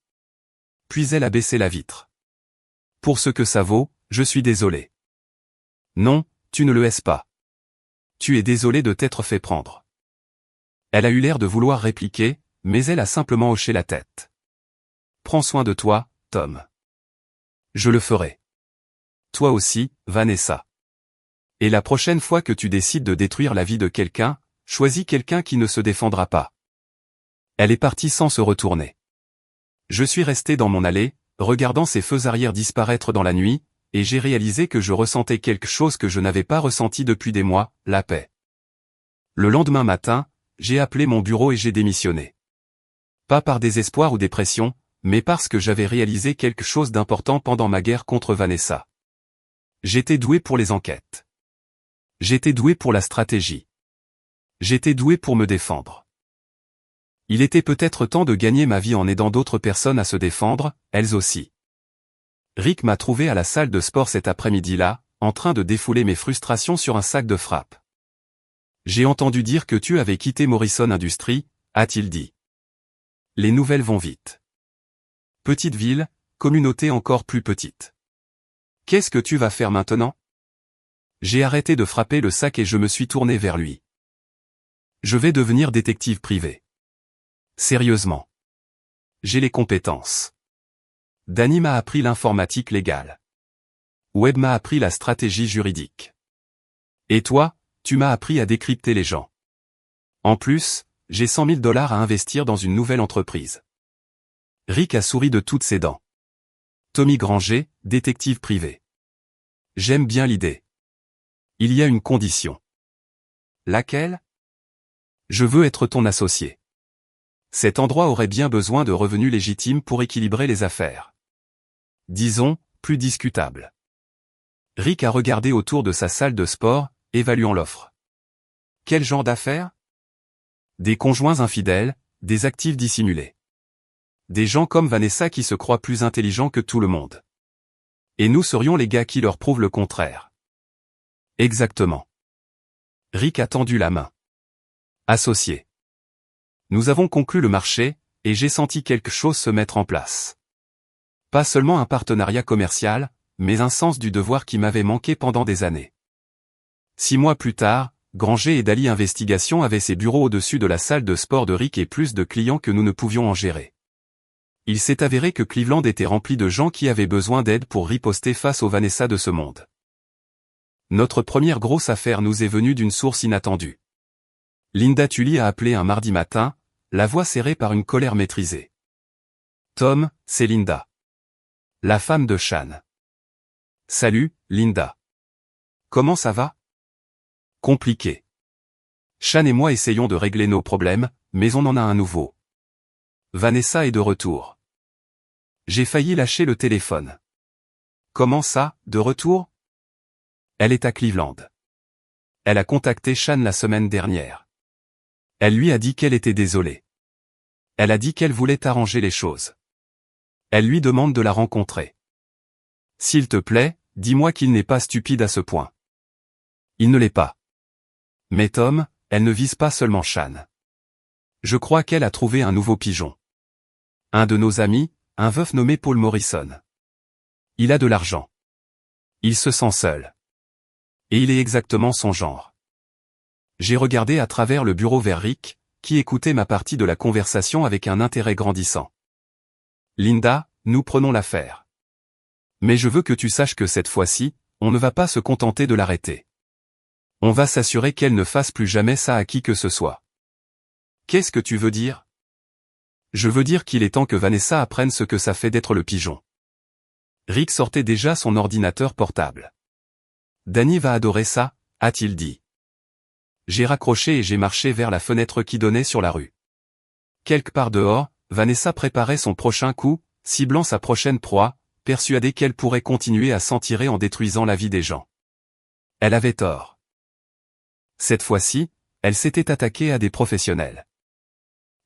Puis elle a baissé la vitre. Pour ce que ça vaut, je suis désolé. Non, tu ne le es pas. Tu es désolé de t'être fait prendre. Elle a eu l'air de vouloir répliquer, mais elle a simplement hoché la tête. Prends soin de toi, Tom. Je le ferai. Toi aussi, Vanessa. Et la prochaine fois que tu décides de détruire la vie de quelqu'un, choisis quelqu'un qui ne se défendra pas. Elle est partie sans se retourner. Je suis resté dans mon allée, regardant ses feux arrière disparaître dans la nuit, et j'ai réalisé que je ressentais quelque chose que je n'avais pas ressenti depuis des mois, la paix. Le lendemain matin, j'ai appelé mon bureau et j'ai démissionné. Pas par désespoir ou dépression, mais parce que j'avais réalisé quelque chose d'important pendant ma guerre contre Vanessa. J'étais doué pour les enquêtes. J'étais doué pour la stratégie. J'étais doué pour me défendre. Il était peut-être temps de gagner ma vie en aidant d'autres personnes à se défendre, elles aussi. Rick m'a trouvé à la salle de sport cet après-midi-là, en train de défouler mes frustrations sur un sac de frappe. J'ai entendu dire que tu avais quitté Morrison Industries, a-t-il dit. Les nouvelles vont vite. Petite ville, communauté encore plus petite. Qu'est-ce que tu vas faire maintenant? J'ai arrêté de frapper le sac et je me suis tourné vers lui. Je vais devenir détective privé. Sérieusement. J'ai les compétences. Danny m'a appris l'informatique légale. Webb m'a appris la stratégie juridique. Et toi, tu m'as appris à décrypter les gens. En plus, j'ai 100 000 $ à investir dans une nouvelle entreprise. Rick a souri de toutes ses dents. Tommy Granger, détective privé. J'aime bien l'idée. Il y a une condition. Laquelle? Je veux être ton associé. Cet endroit aurait bien besoin de revenus légitimes pour équilibrer les affaires. Disons, plus discutable. Rick a regardé autour de sa salle de sport, évaluant l'offre. Quel genre d'affaires? Des conjoints infidèles, des actifs dissimulés. Des gens comme Vanessa qui se croient plus intelligents que tout le monde. Et nous serions les gars qui leur prouvent le contraire. Exactement. Rick a tendu la main. Associé. Nous avons conclu le marché, et j'ai senti quelque chose se mettre en place. Pas seulement un partenariat commercial, mais un sens du devoir qui m'avait manqué pendant des années. 6 mois plus tard, Granger et Daly Investigation avaient ses bureaux au-dessus de la salle de sport de Rick et plus de clients que nous ne pouvions en gérer. Il s'est avéré que Cleveland était rempli de gens qui avaient besoin d'aide pour riposter face aux Vanessa de ce monde. Notre première grosse affaire nous est venue d'une source inattendue. Linda Tully a appelé un mardi matin, la voix serrée par une colère maîtrisée. Tom, c'est Linda. La femme de Sean. Salut, Linda. Comment ça va? Compliqué. Sean et moi essayons de régler nos problèmes, mais on en a un nouveau. Vanessa est de retour. J'ai failli lâcher le téléphone. Comment ça, de retour? Elle est à Cleveland. Elle a contacté Sean la semaine dernière. Elle lui a dit qu'elle était désolée. Elle a dit qu'elle voulait arranger les choses. Elle lui demande de la rencontrer. S'il te plaît, dis-moi qu'il n'est pas stupide à ce point. Il ne l'est pas. Mais Tom, elle ne vise pas seulement Sean. Je crois qu'elle a trouvé un nouveau pigeon. Un de nos amis, un veuf nommé Paul Morrison. Il a de l'argent. Il se sent seul. Et il est exactement son genre. J'ai regardé à travers le bureau vers Rick, qui écoutait ma partie de la conversation avec un intérêt grandissant. Linda, nous prenons l'affaire. Mais je veux que tu saches que cette fois-ci, on ne va pas se contenter de l'arrêter. On va s'assurer qu'elle ne fasse plus jamais ça à qui que ce soit. Qu'est-ce que tu veux dire? Je veux dire qu'il est temps que Vanessa apprenne ce que ça fait d'être le pigeon. Rick sortait déjà son ordinateur portable. Danny va adorer ça, a-t-il dit. J'ai raccroché et j'ai marché vers la fenêtre qui donnait sur la rue. Quelque part dehors, Vanessa préparait son prochain coup, ciblant sa prochaine proie, persuadée qu'elle pourrait continuer à s'en tirer en détruisant la vie des gens. Elle avait tort. Cette fois-ci, elle s'était attaquée à des professionnels.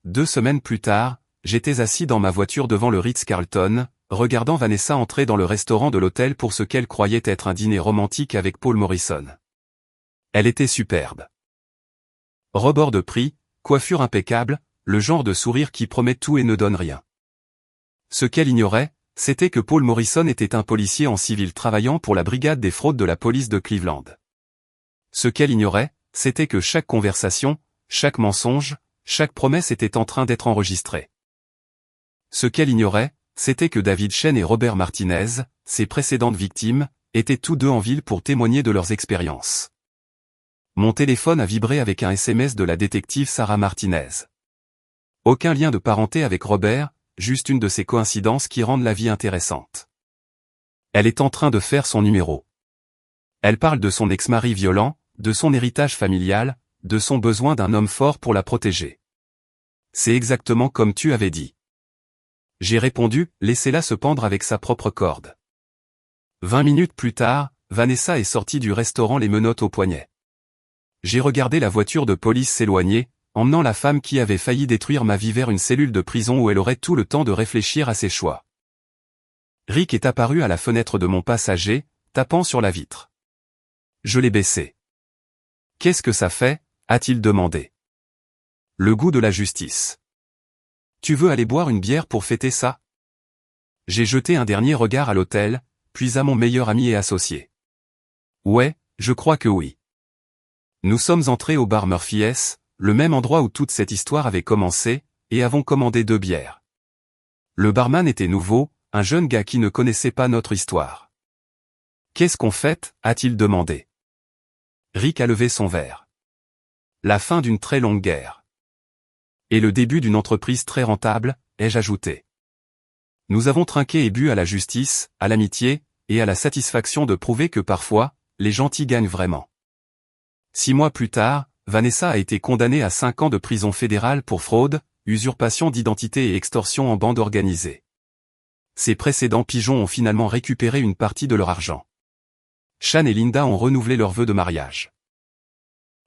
2 semaines plus tard, j'étais assis dans ma voiture devant le Ritz-Carlton, regardant Vanessa entrer dans le restaurant de l'hôtel pour ce qu'elle croyait être un dîner romantique avec Paul Morrison. Elle était superbe. Robe hors de prix, coiffure impeccable, le genre de sourire qui promet tout et ne donne rien. Ce qu'elle ignorait, c'était que Paul Morrison était un policier en civil travaillant pour la brigade des fraudes de la police de Cleveland. Ce qu'elle ignorait, c'était que chaque conversation, chaque mensonge, chaque promesse était en train d'être enregistrée. Ce qu'elle ignorait, c'était que David Chen et Robert Martinez, ses précédentes victimes, étaient tous deux en ville pour témoigner de leurs expériences. Mon téléphone a vibré avec un SMS de la détective Sarah Martinez. Aucun lien de parenté avec Robert, juste une de ces coïncidences qui rendent la vie intéressante. Elle est en train de faire son numéro. Elle parle de son ex-mari violent, de son héritage familial, de son besoin d'un homme fort pour la protéger. C'est exactement comme tu avais dit. J'ai répondu, laissez-la se pendre avec sa propre corde. 20 minutes plus tard, Vanessa est sortie du restaurant les menottes au poignet. J'ai regardé la voiture de police s'éloigner, emmenant la femme qui avait failli détruire ma vie vers une cellule de prison où elle aurait tout le temps de réfléchir à ses choix. Rick est apparu à la fenêtre de mon passager, tapant sur la vitre. Je l'ai baissé. « Qu'est-ce que ça fait ?» a-t-il demandé. Le goût de la justice. Tu veux aller boire une bière pour fêter ça? J'ai jeté un dernier regard à l'hôtel, puis à mon meilleur ami et associé. Ouais, je crois que oui. Nous sommes entrés au bar Murphy S, le même endroit où toute cette histoire avait commencé, et avons commandé 2 bières. Le barman était nouveau, un jeune gars qui ne connaissait pas notre histoire. Qu'est-ce qu'on fait, a-t-il demandé. Rick a levé son verre. La fin d'une très longue guerre. Et le début d'une entreprise très rentable, ai-je ajouté. Nous avons trinqué et bu à la justice, à l'amitié, et à la satisfaction de prouver que parfois, les gentils gagnent vraiment. 6 mois plus tard, Vanessa a été condamnée à 5 ans de prison fédérale pour fraude, usurpation d'identité et extorsion en bande organisée. Ses précédents pigeons ont finalement récupéré une partie de leur argent. Sean et Linda ont renouvelé leur vœu de mariage.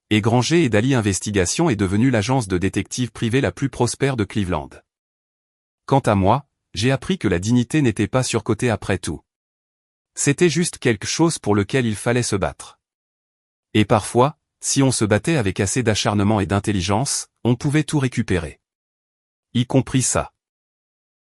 Et Granger et Daly Investigation est devenue l'agence de détectives privée la plus prospère de Cleveland. Quant à moi, j'ai appris que la dignité n'était pas surcotée après tout. C'était juste quelque chose pour lequel il fallait se battre. Et parfois, si on se battait avec assez d'acharnement et d'intelligence, on pouvait tout récupérer. Y compris ça.